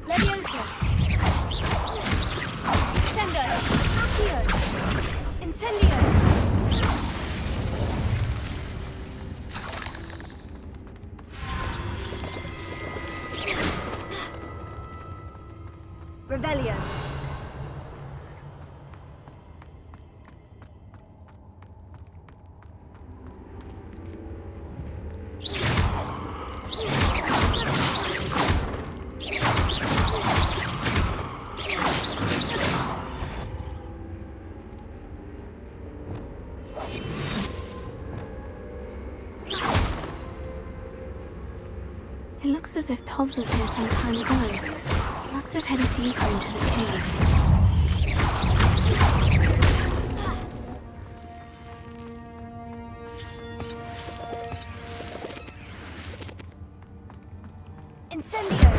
Levioso. Sendo. Accio. Incendio. Revelio. It looks as if Tobbs was here some time ago. He must have headed deeper into the cave. Incendio!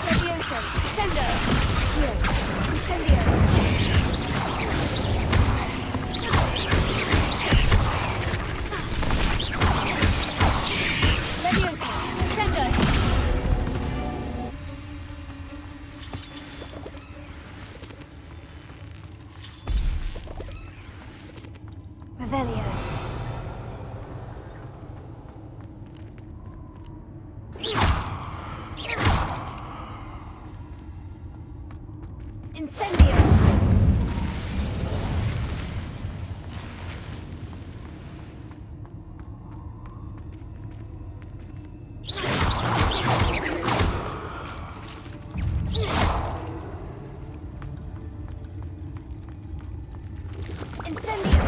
Levioso! Sendo! Here! Incendio! Levioso! Sendo! Revelio. Incendio. Incendio.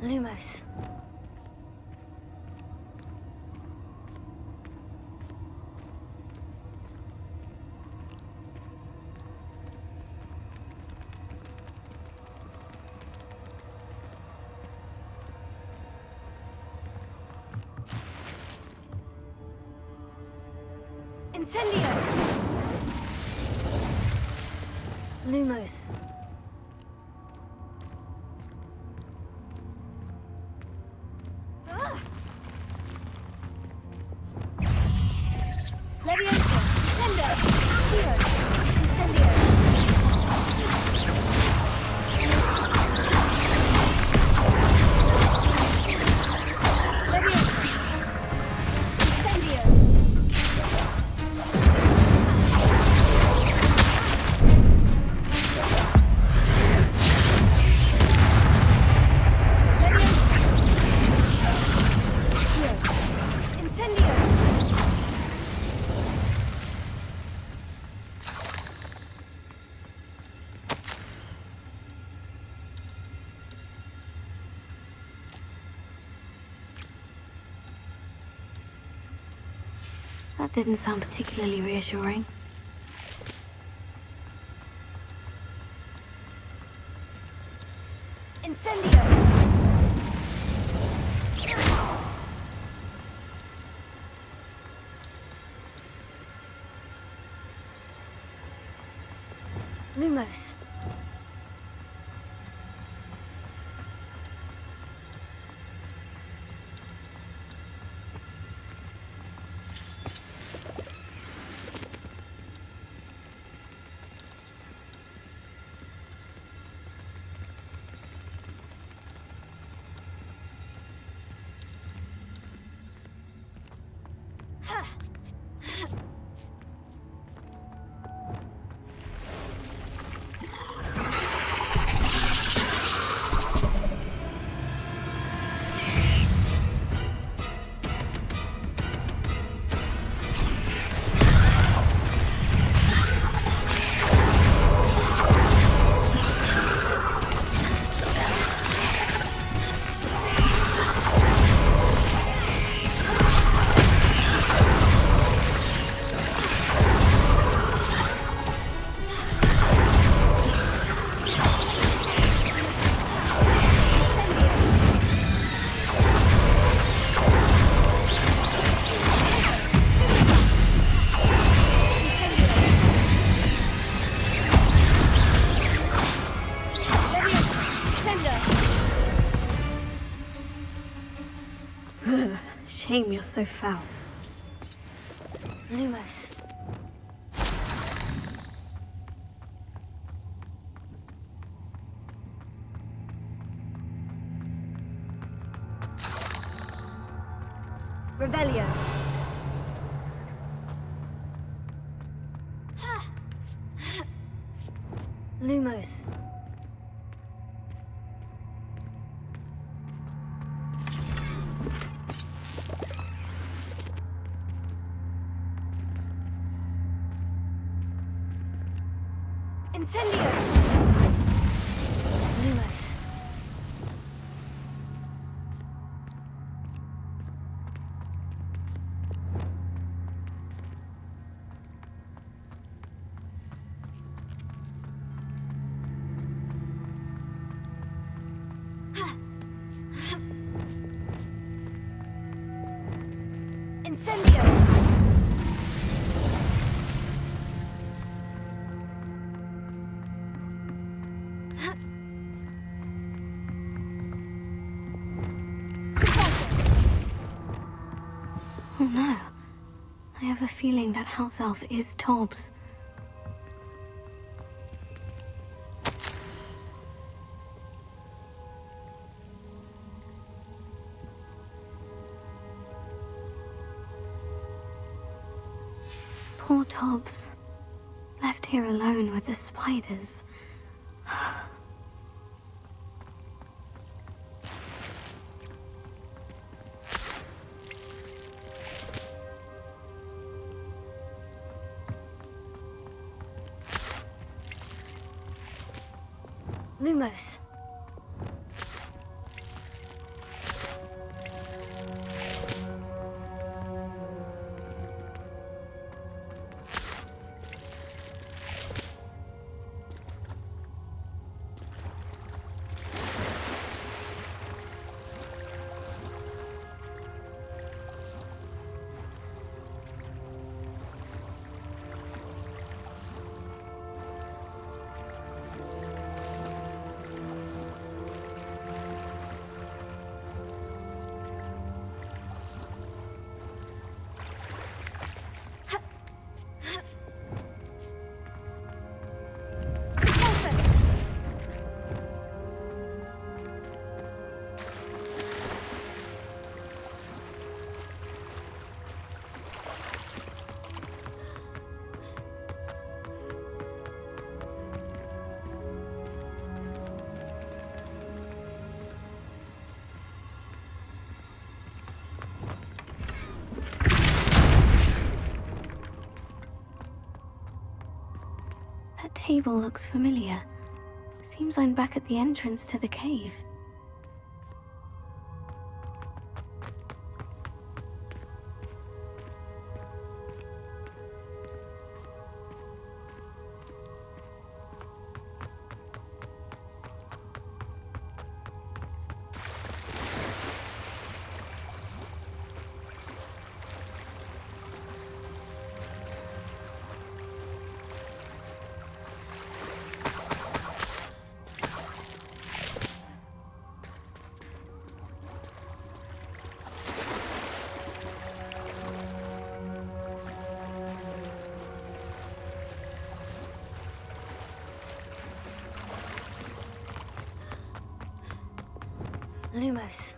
Lumos. Incendio. Lumos. Levioso! Sendo! Accio! Incendio! Levioso! Incendio! Levioso! Accio! Incendio! That didn't sound particularly reassuring. Incendio! Lumos. Shame you're so foul. Lumos. Revelio. Lumos. Incendio. Lumos. Incendio! Oh no. I have a feeling that house elf is Tobbs. Poor Tobbs. Left here alone with the spiders. Lumos. That table looks familiar. Seems I'm back at the entrance to the cave. Lumos.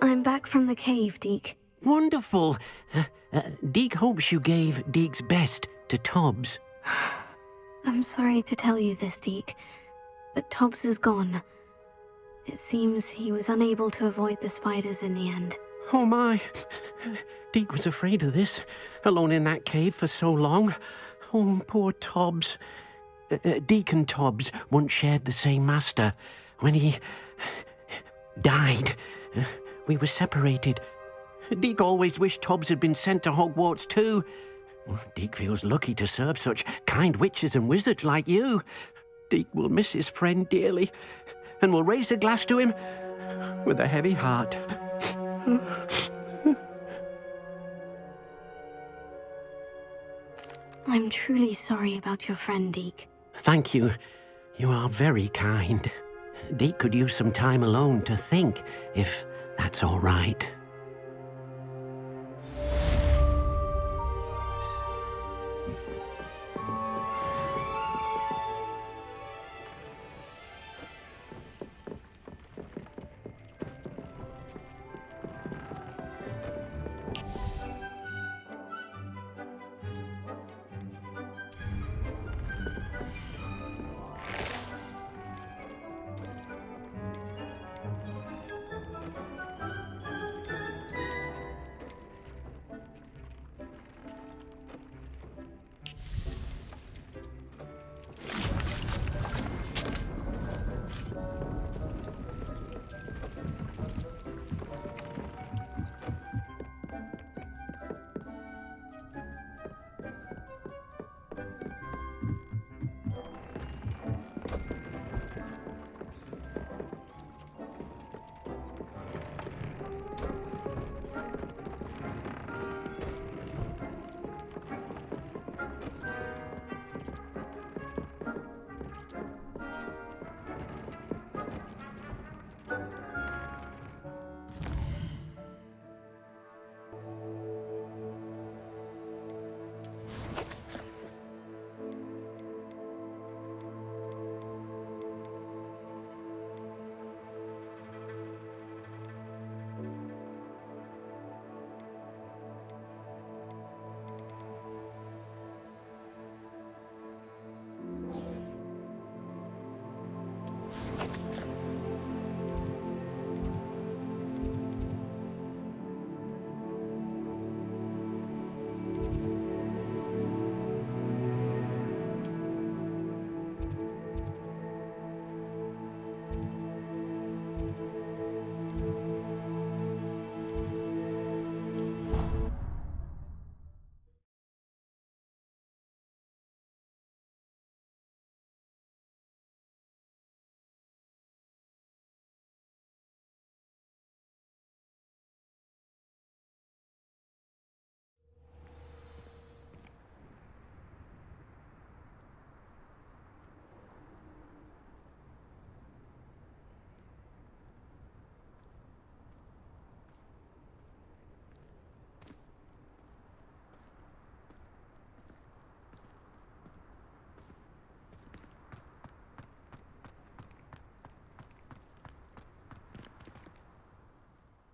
I'm back from the cave, Deke. Wonderful. Deke hopes you gave Deke's best to Tobbs. I'm sorry to tell you this, Deke, but Tobbs is gone. It seems he was unable to avoid the spiders in the end. Oh my. Deke was afraid of this, alone in that cave for so long. Oh, poor Tobbs. Deke and Tobbs once shared the same master. When he died, we were separated. Deke always wished Tobbs had been sent to Hogwarts too. Deke feels lucky to serve such kind witches and wizards like you. Deke will miss his friend dearly, and will raise a glass to him with a heavy heart. I'm truly sorry about your friend, Deke. Thank you. You are very kind. Deke could use some time alone to think, if that's all right.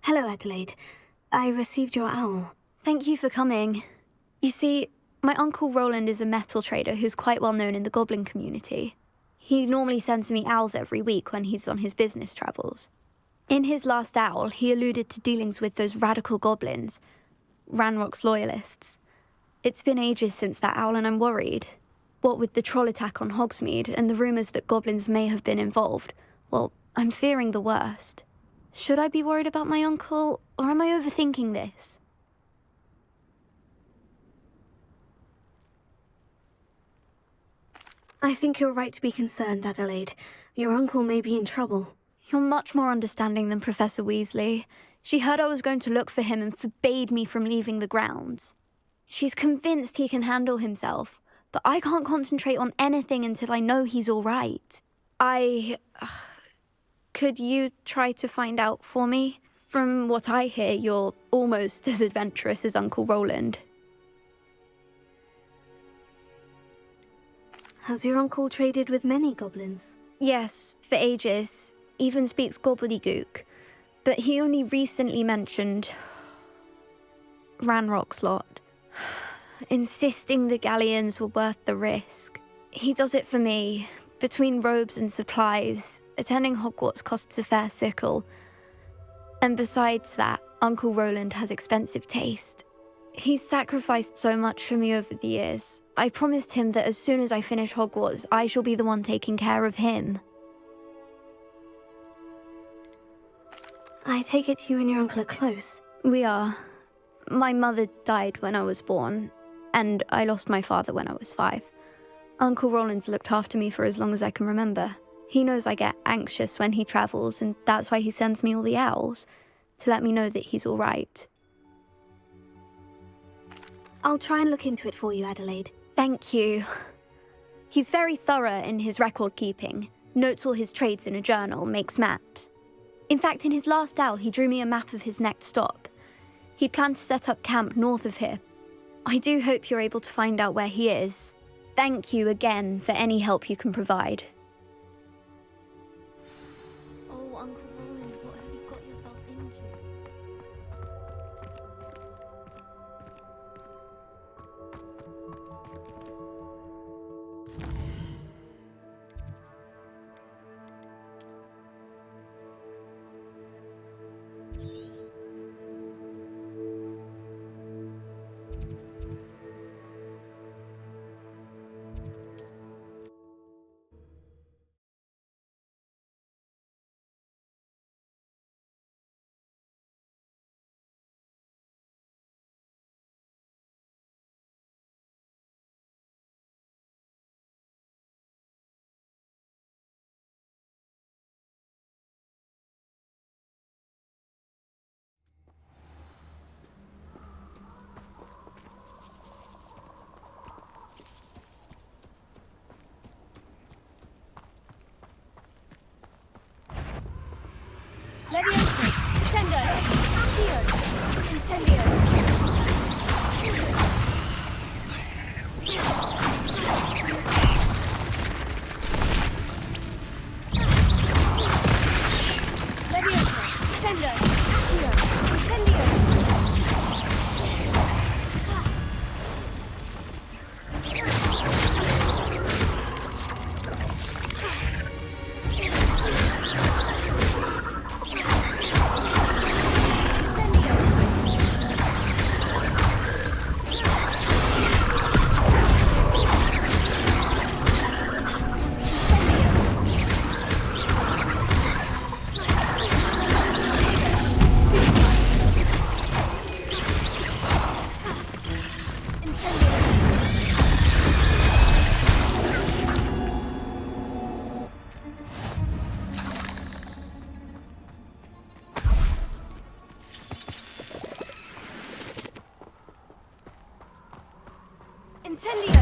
Hello, Adelaide. I received your owl. Thank you for coming. You see, my Uncle Roland is a metal trader who's quite well known in the goblin community. He normally sends me owls every week when he's on his business travels. In his last owl, he alluded to dealings with those radical goblins, Ranrock's loyalists. It's been ages since that owl and I'm worried. What with the troll attack on Hogsmeade and the rumours that goblins may have been involved, well, I'm fearing the worst. Should I be worried about my uncle, or am I overthinking this? I think you're right to be concerned, Adelaide. Your uncle may be in trouble. You're much more understanding than Professor Weasley. She heard I was going to look for him and forbade me from leaving the grounds. She's convinced he can handle himself, but I can't concentrate on anything until I know he's all right. Could you try to find out for me? From what I hear, you're almost as adventurous as Uncle Roland. Has your uncle traded with many goblins? Yes, for ages. Even speaks gobbledygook. But he only recently mentioned Ranrock's lot, insisting the galleons were worth the risk. He does it for me. Between robes and supplies, attending Hogwarts costs a fair sickle. And besides that, Uncle Roland has expensive taste. He's sacrificed so much for me over the years. I promised him that as soon as I finish Hogwarts, I shall be the one taking care of him. I take it you and your uncle are close. We are. My mother died when I was born, and I lost my father when I was 5. Uncle Roland's looked after me for as long as I can remember. He knows I get anxious when he travels, and that's why he sends me all the owls, to let me know that he's all right. I'll try and look into it for you, Adelaide. Thank you. He's very thorough in his record keeping, notes all his trades in a journal, makes maps. In fact, in his last owl, he drew me a map of his next stop. He'd planned to set up camp north of here. I do hope you're able to find out where he is. Thank you again for any help you can provide. Oh, Uncle Roland, what have you got yourself into? Leviosa! Descendo! Accio! Incendio! Leviosa! Descendo! Accio! Incendio! Incendio!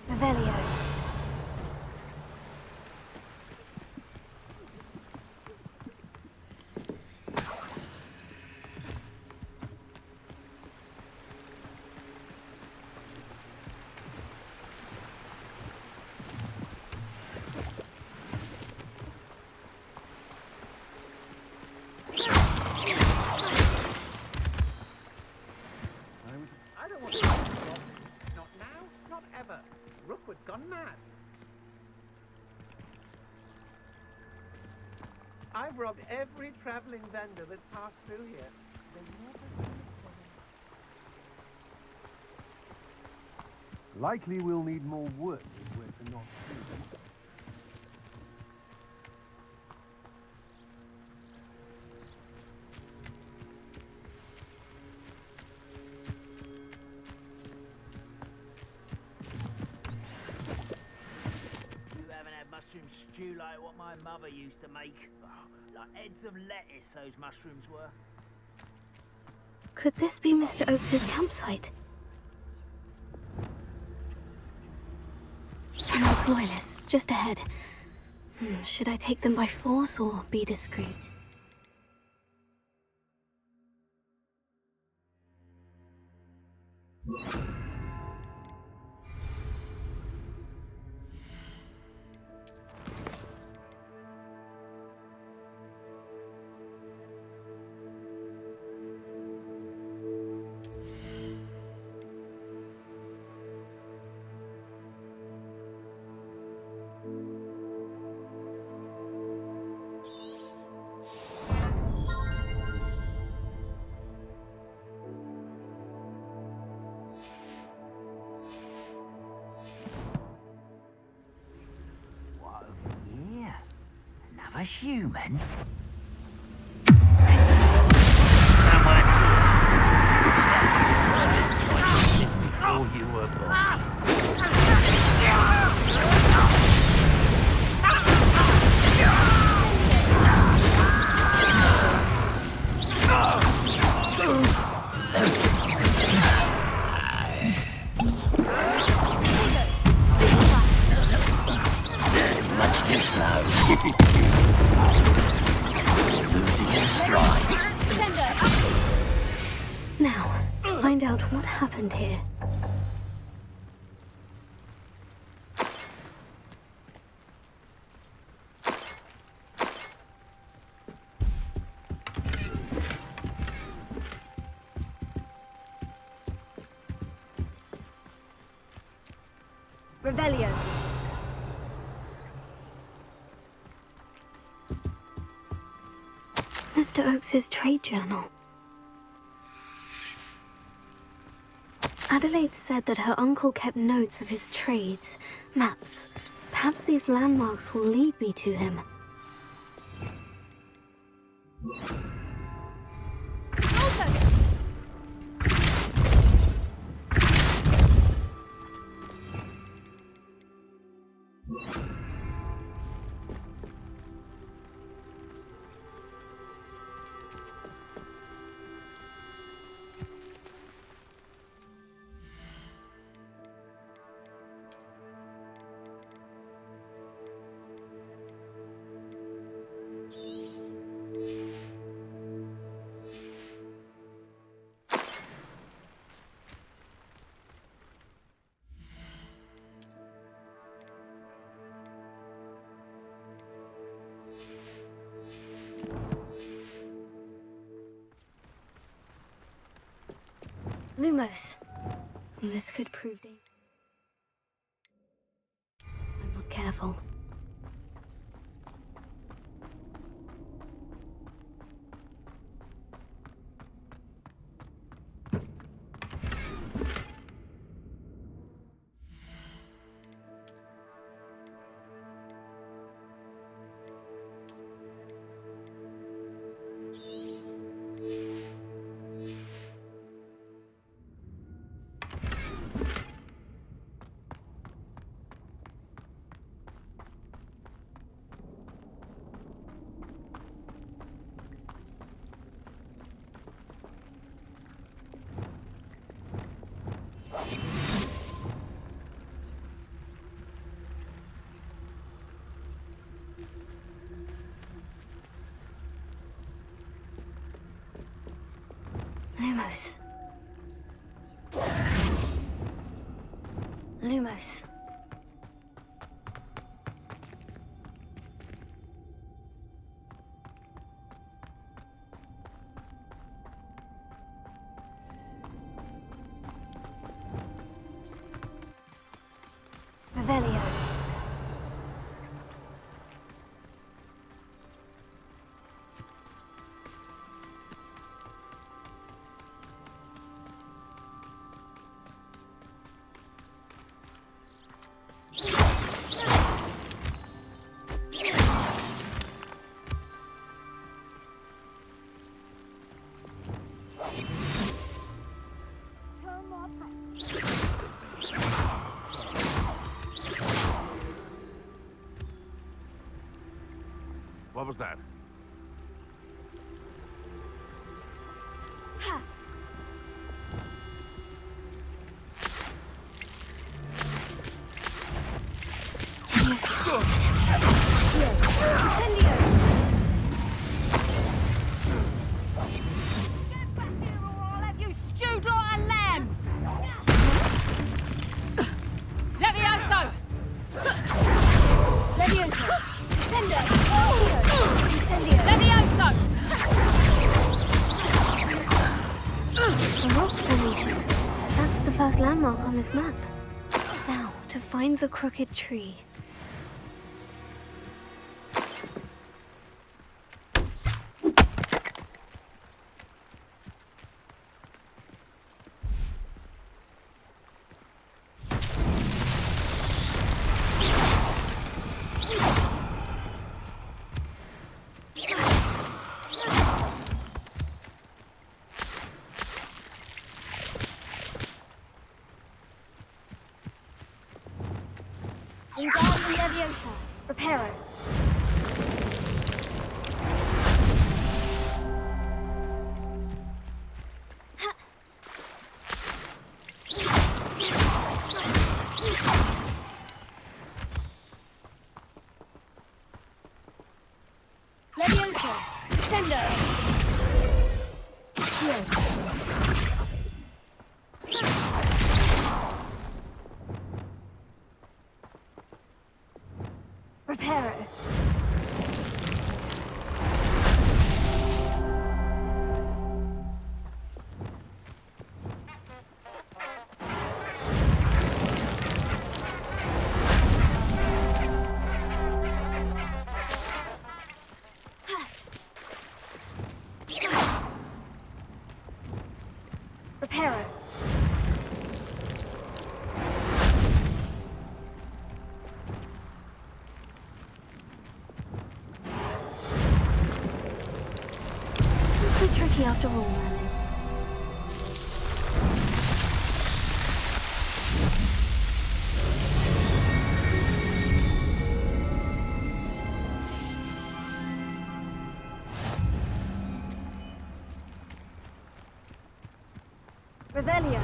Revelio. Rookwood's gone mad. I've robbed every travelling vendor that's passed through here. They never do it for me. Likely we'll need more wood if we're to knock through. You haven't had mushroom stew like what my mother used to make. Oh, like heads of lettuce, those mushrooms were. Could this be Mr. Oakes's campsite? Oakes loyalists, just ahead. Should I take them by force or be discreet? What over here? Another human? Someone's here. Before you were born. Much too slow. Losing your stride. Now, find out what happened here. Revelio. Mr. Oakes's trade journal. Adelaide said that her uncle kept notes of his trades, maps. Perhaps these landmarks will lead me to him. Lumos. This could prove dangerous. I'm not careful. Lumos. Lumos. Revelio. What was that? You stewed like a lamb! Levioso! Levioso! Incendio! Incendio! Levioso! A rock formation. That's the first landmark on this map. Now, to find the crooked tree. Wingardium Leviosa. Reparo. Levioso! Descendo! Reparo. Reparo. It's so tricky after all, Merlin. Revelio.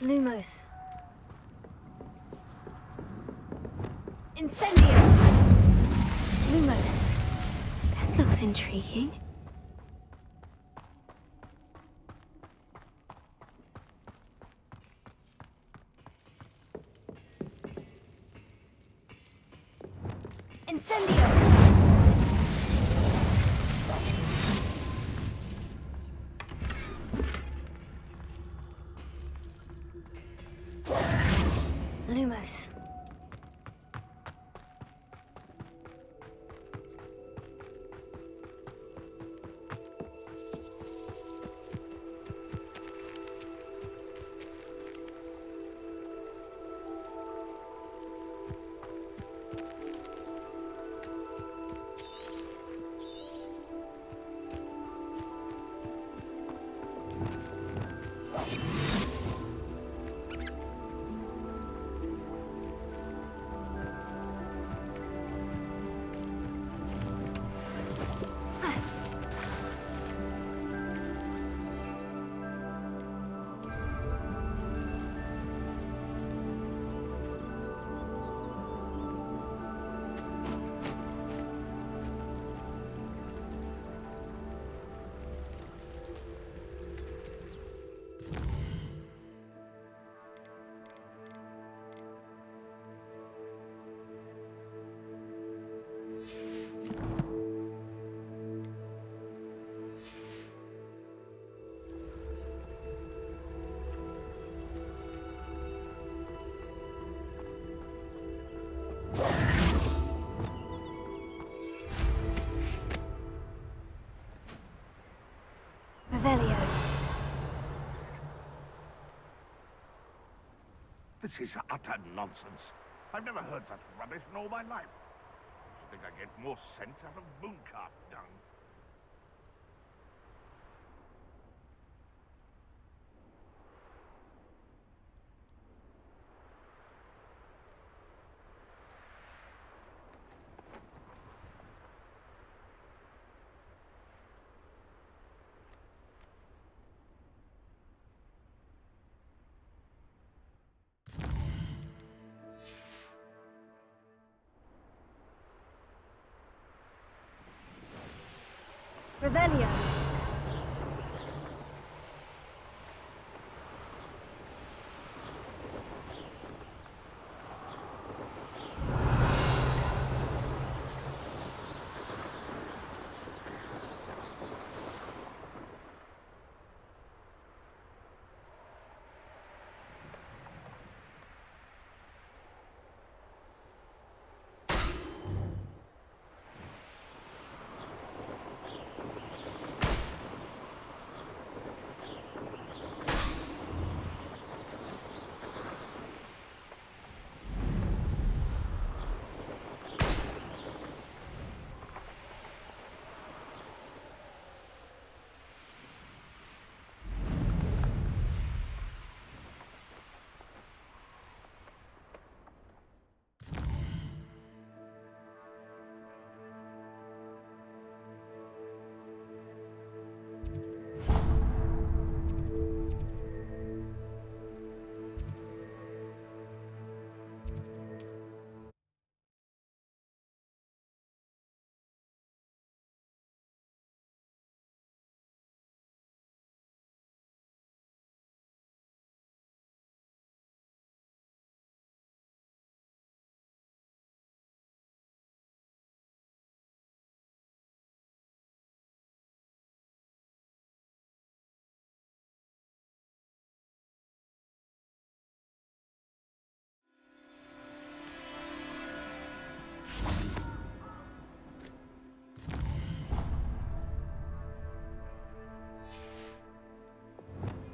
Lumos. Incendio! Lumos. This looks intriguing. Incendio! Lumos. This is utter nonsense. I've never heard such rubbish in all my life. I think I get more sense out of mooncalf dung. Revelio.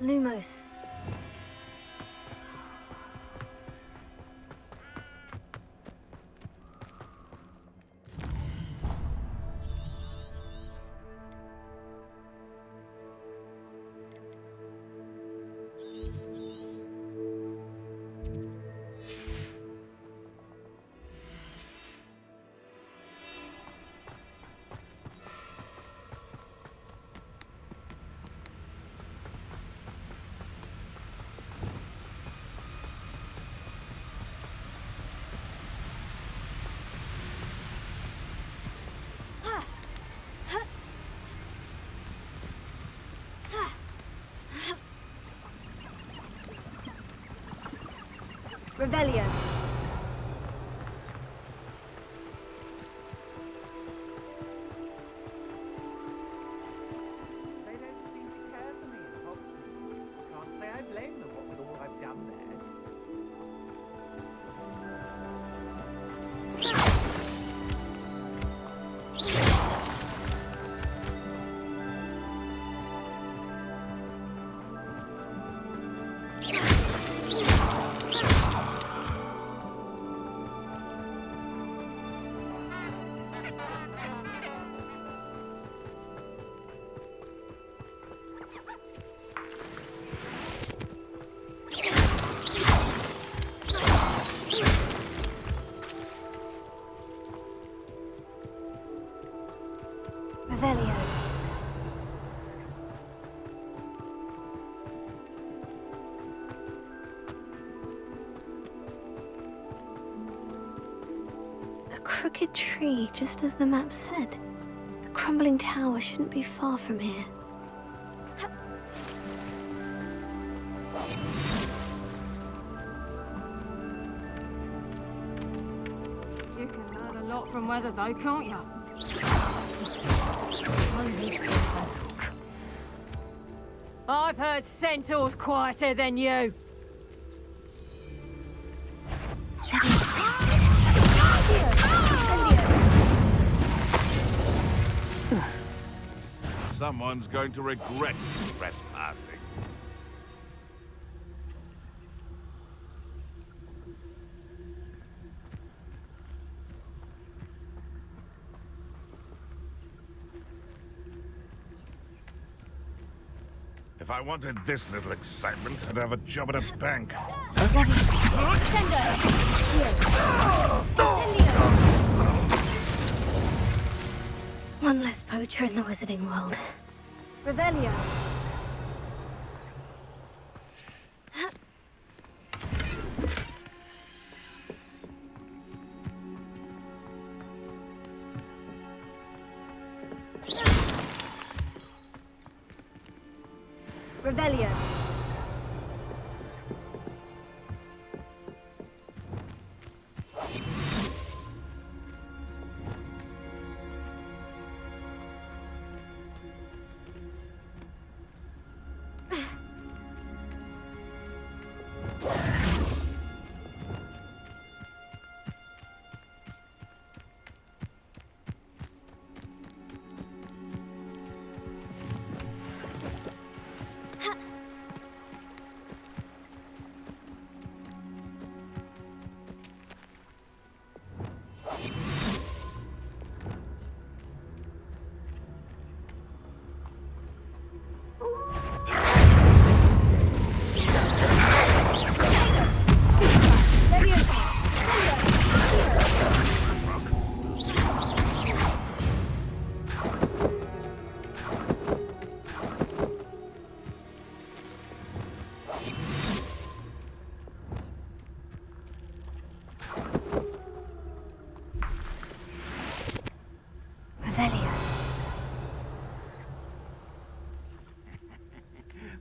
Lumos. Revelio. They don't seem to care for me in Hogsmeade. Can't say I blame them, what with all I've done there. Revelio. A crooked tree, just as the map said. The crumbling tower shouldn't be far from here. You can learn a lot from weather, though, can't you? I've heard centaurs quieter than you. Someone's going to regret trespassing. If I wanted this little excitement, I'd have a job at a bank. One less poacher in the wizarding world. Revelio. Revelio.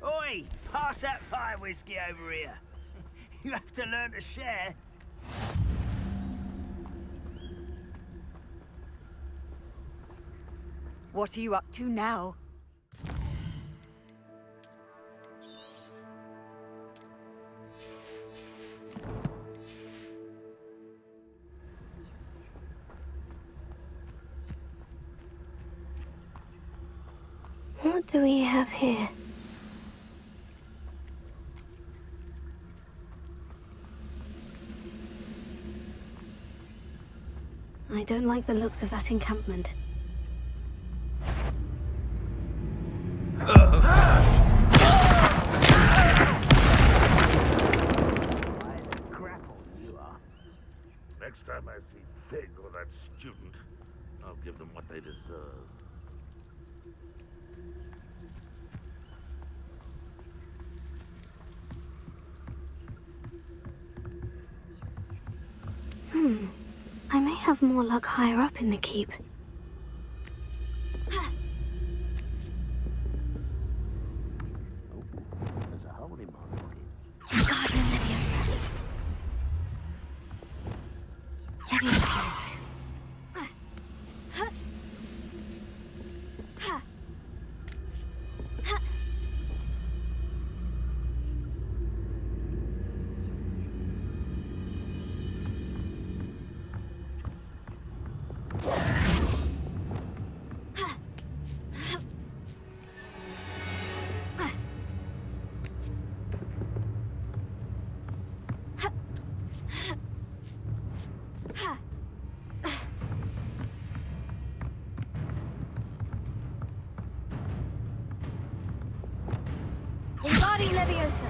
Oi! Pass that fire whiskey over here. You have to learn to share. What are you up to now? What do we have here? I don't like the looks of that encampment. Next time I see Fig or that student, I'll give them what they deserve. I may have more luck higher up in the keep. There's a hole in my pocket. Garden Leviosa. Leviosa. Embody Leviosa.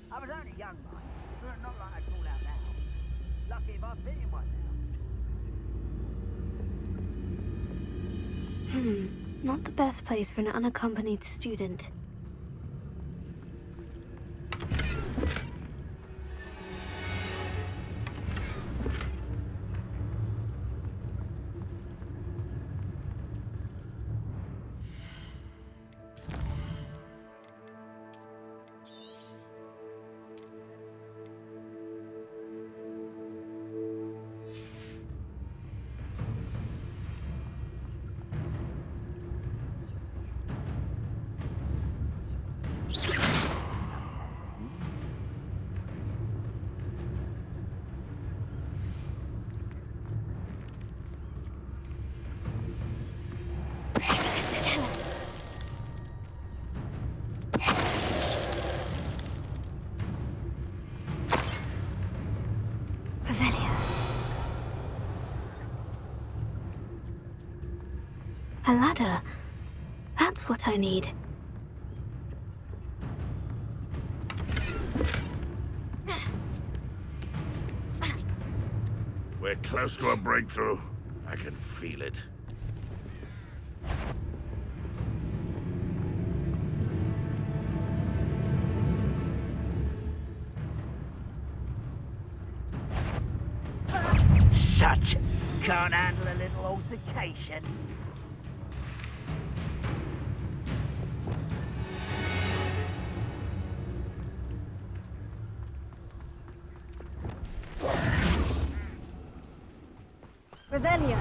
I was only young, mind. Not like I'd fall out now. Lucky if I've been in one now. Not the best place for an unaccompanied student. Revelio. A ladder. That's what I need. We're close to a breakthrough. I can feel it. Such can't handle a little altercation. Revelio.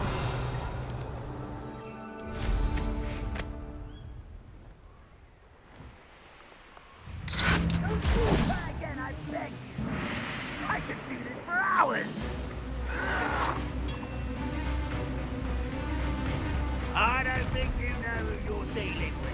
Don't do that again, I beg you. I could do this for hours. I don't think you know who you're dealing with.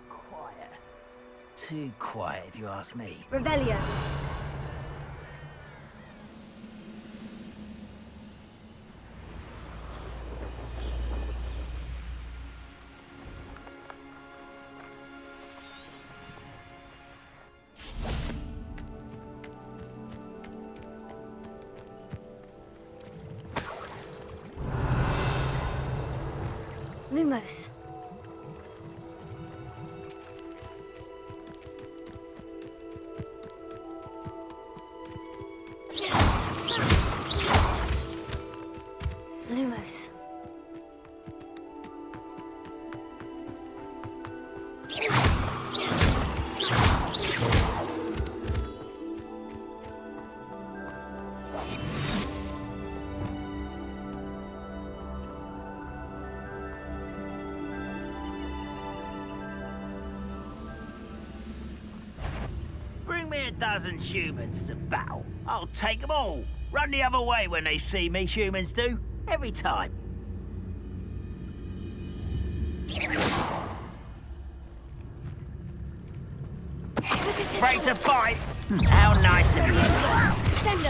Quiet. Too quiet, if you ask me. Revelio. Lumos. Lumos. Bring me a dozen humans to battle. I'll take them all. Run the other way when they see me, humans do. Every time. Afraid to fight? How nice of you. Send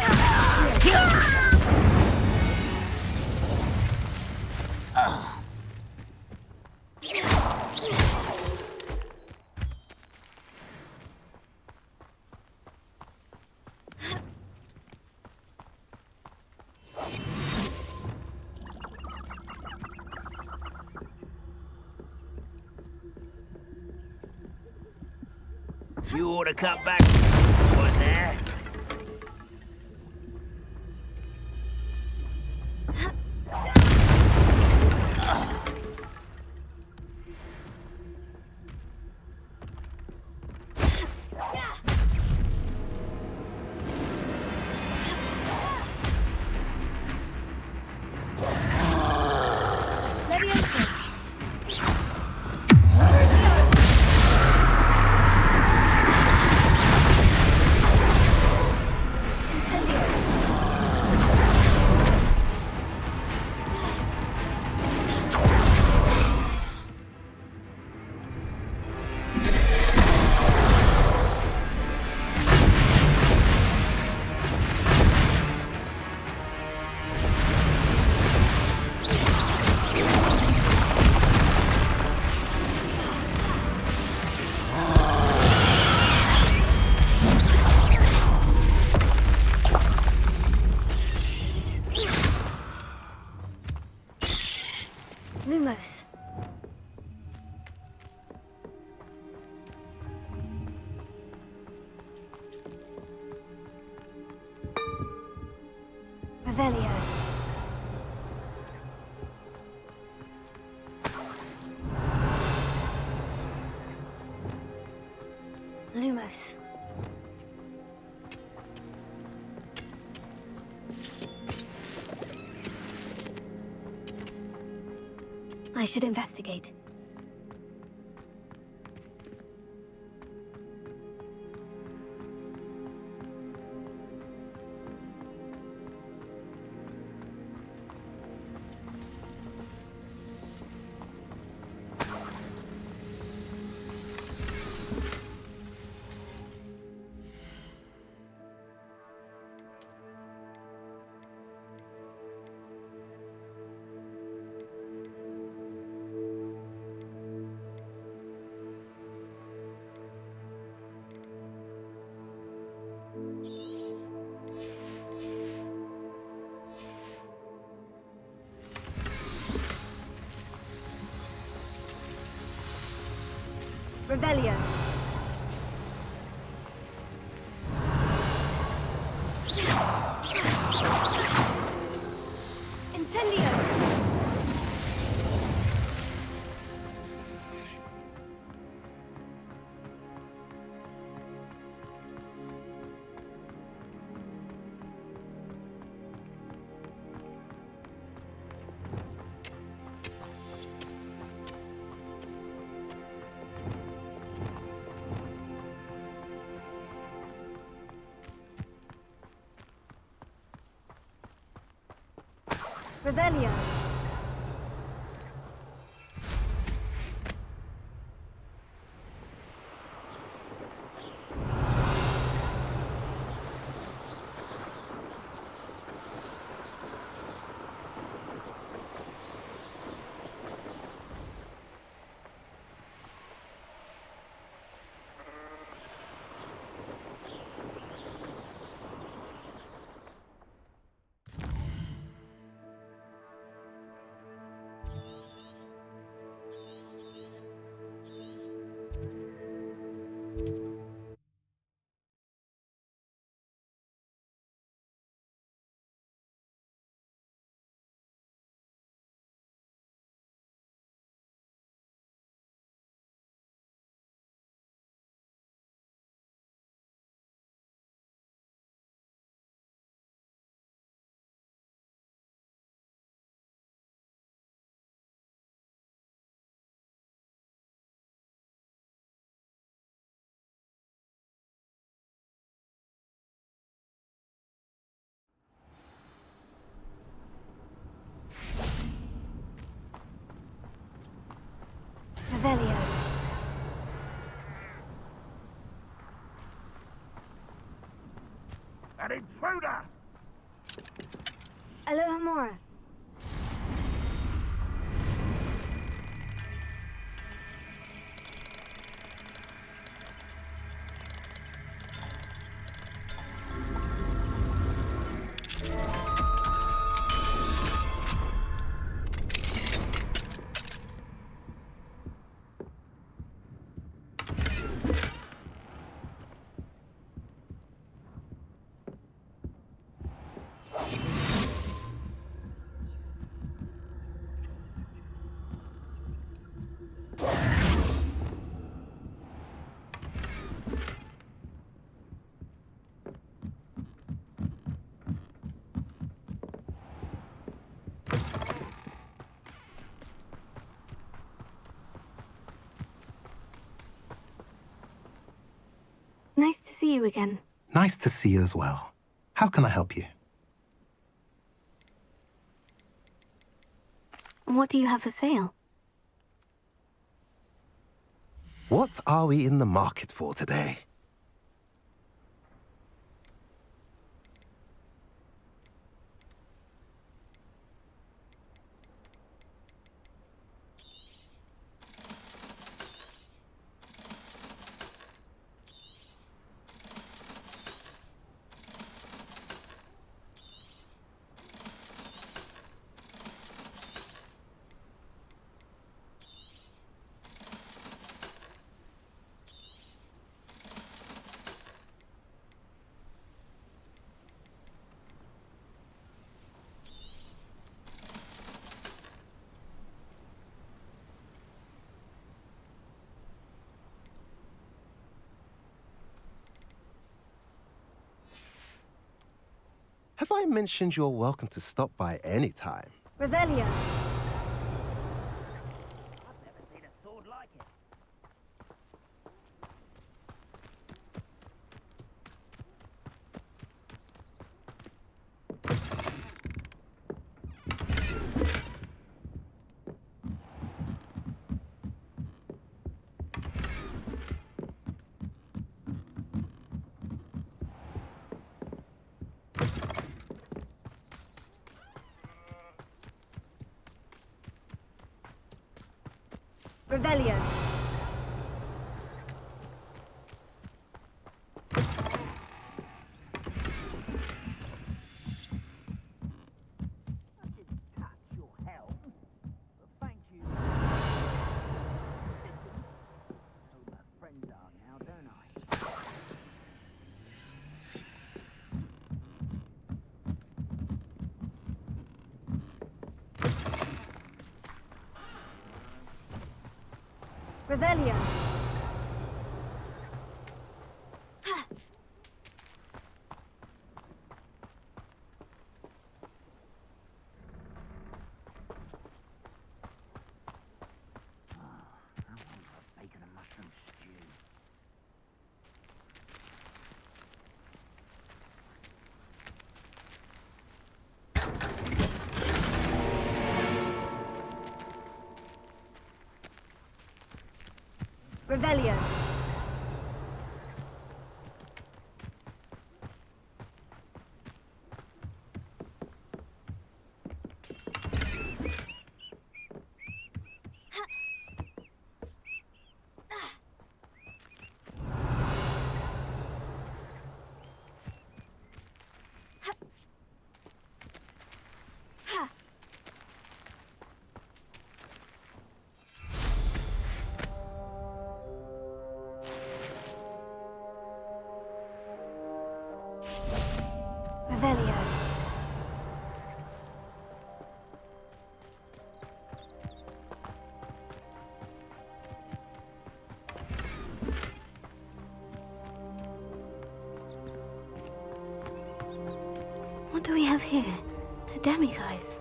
You ought to cut back one there. Leviosa. Lumos. Revelio. Lumos. I should investigate. Revelio. Incendio. Revelio. Revelio. An intruder! Alohomora. Nice to see you again. Nice to see you as well. How can I help you? What do you have for sale? What are we in the market for today? Have I mentioned you're welcome to stop by any time? Revelio. I've never seen a sword like it. Revelio. I didn't touch your helm, but thank you. Revelio. Bacon and mushroom stew. Revelio. Revelio. What do we have here? A demiguise.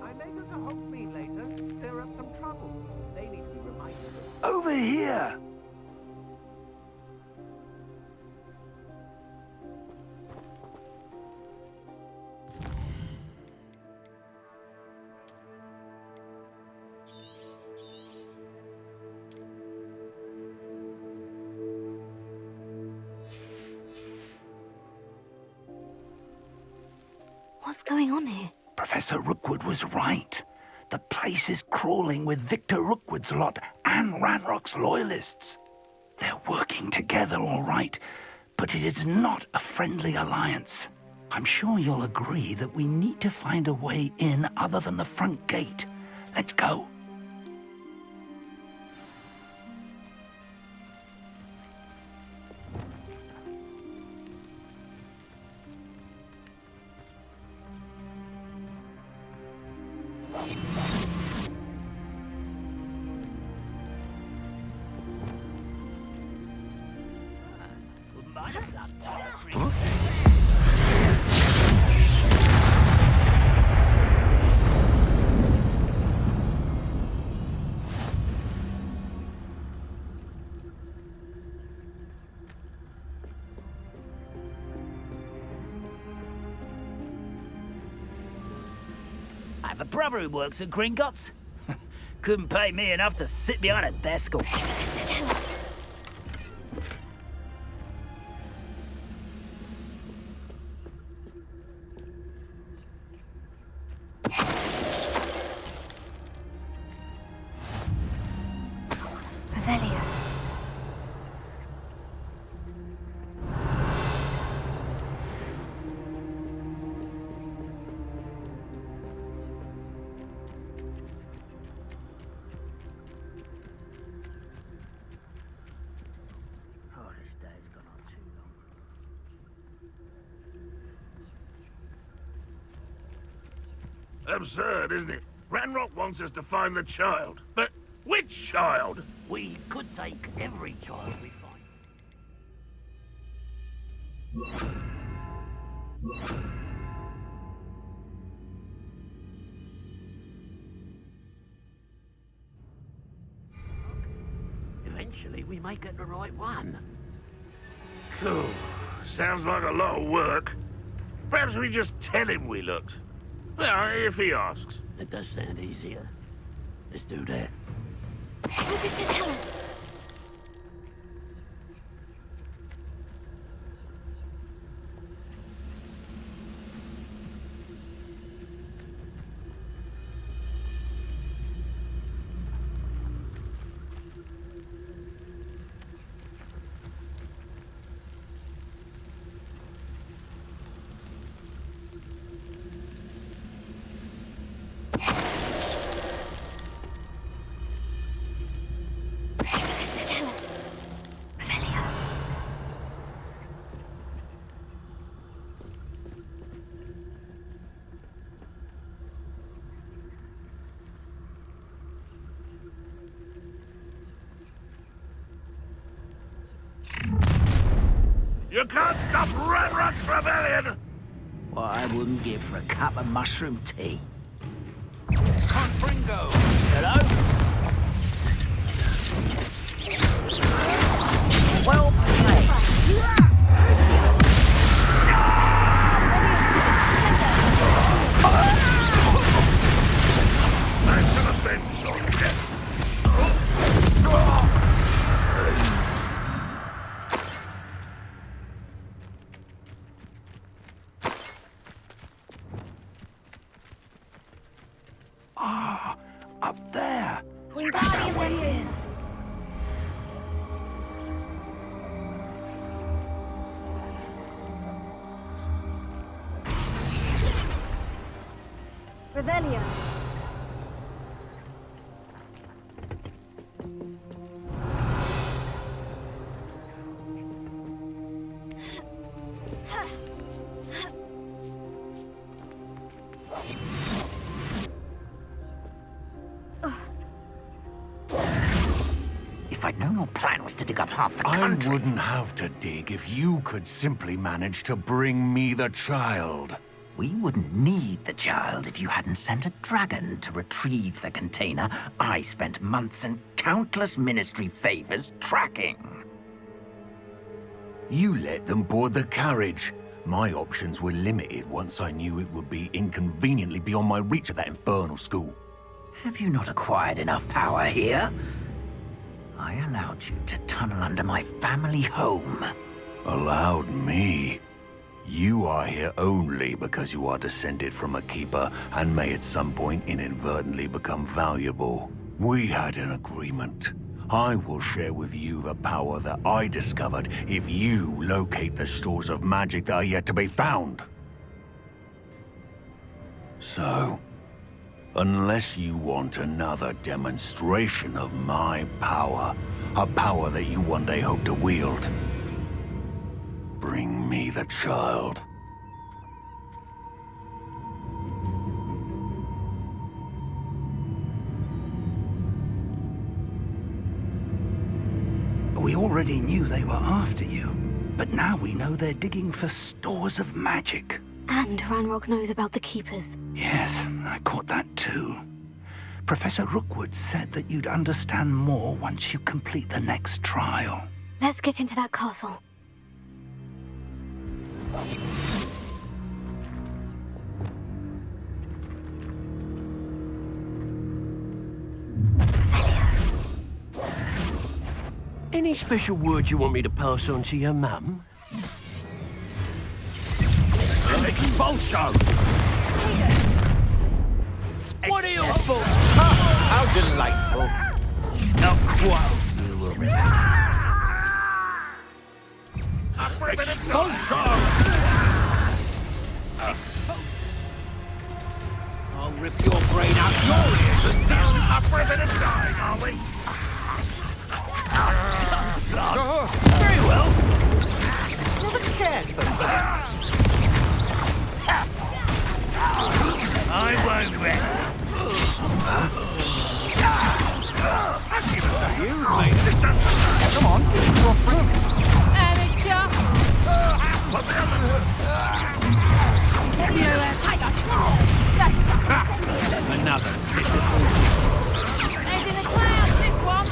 I may go to Hogsmeade later. Stir up some trouble. They need to be reminded. Over here! What's going on here? Professor Rookwood was right. The place is crawling with Victor Rookwood's lot and Ranrock's loyalists. They're working together, all right, but it is not a friendly alliance. I'm sure you'll agree that we need to find a way in other than the front gate. Let's go. I have a brother who works at Gringotts. Couldn't pay me enough to sit behind a desk or... Revelio. Oh, this day's gone on too long. Absurd, isn't it? Ranrock wants us to find the child. But which child? We could take every child we find. Eventually, we may get the right one. Cool. Sounds like a lot of work. Perhaps we just tell him we looked. Well, if he asks. It does sound easier. Let's do that. Focus to tell us. You can't stop Ranrock's rebellion! What I wouldn't give for a cup of mushroom tea. Confringo! Hello? Well played. I should have been so dead. Up there. Wingardium Leviosa. Revelio. If I'd known your plan was to dig up half the country... I wouldn't have to dig if you could simply manage to bring me the child. We wouldn't need the child if you hadn't sent a dragon to retrieve the container I spent months and countless ministry favors tracking. You let them board the carriage. My options were limited once I knew it would be inconveniently beyond my reach at that infernal school. Have you not acquired enough power here? I allowed you to tunnel under my family home. Allowed me? You are here only because you are descended from a keeper and may at some point inadvertently become valuable. We had an agreement. I will share with you the power that I discovered if you locate the stores of magic that are yet to be found. So, unless you want another demonstration of my power, a power that you one day hope to wield, bring me the child. We already knew they were after you, but now we know they're digging for stores of magic. And Ranrock knows about the Keepers. Yes, I caught that too. Professor Rookwood said that you'd understand more once you complete the next trial. Let's get into that castle. Any special words you want me to pass on to your mum? Expulso! What are your thoughts? How delightful. Not quite, you woman. Expulso! I'll rip your brain out your ears and sound Up for a bit of time, are we? Very well. Never cared for that. I won't rest. You made it. Come on, you're free. Amateur. Another pitiful. Head in the clouds, this one.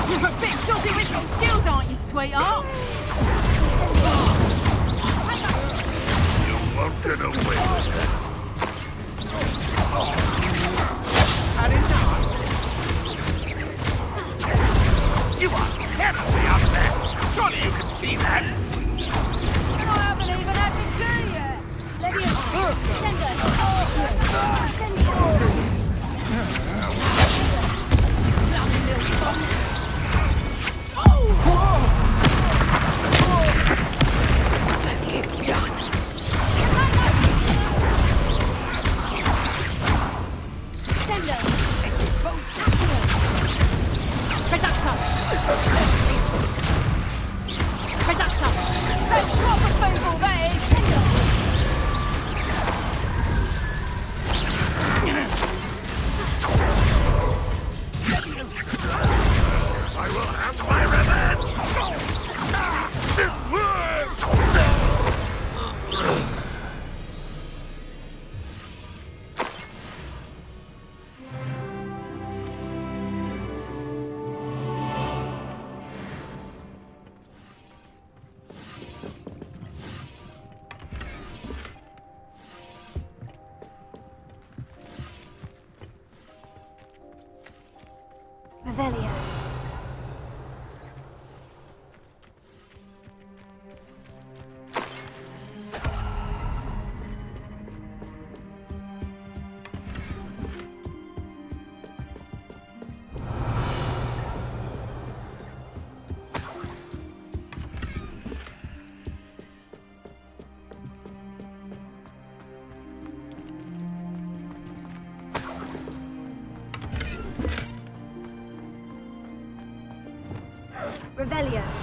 You're a bit shorty with your skills, aren't you, sweetheart? You won't get away with it. Had enough? You are terribly upset. Surely you can see that. I haven't even had the tea yet. Leviosa. Send it. Bloody little bum. What have you done? Revelio.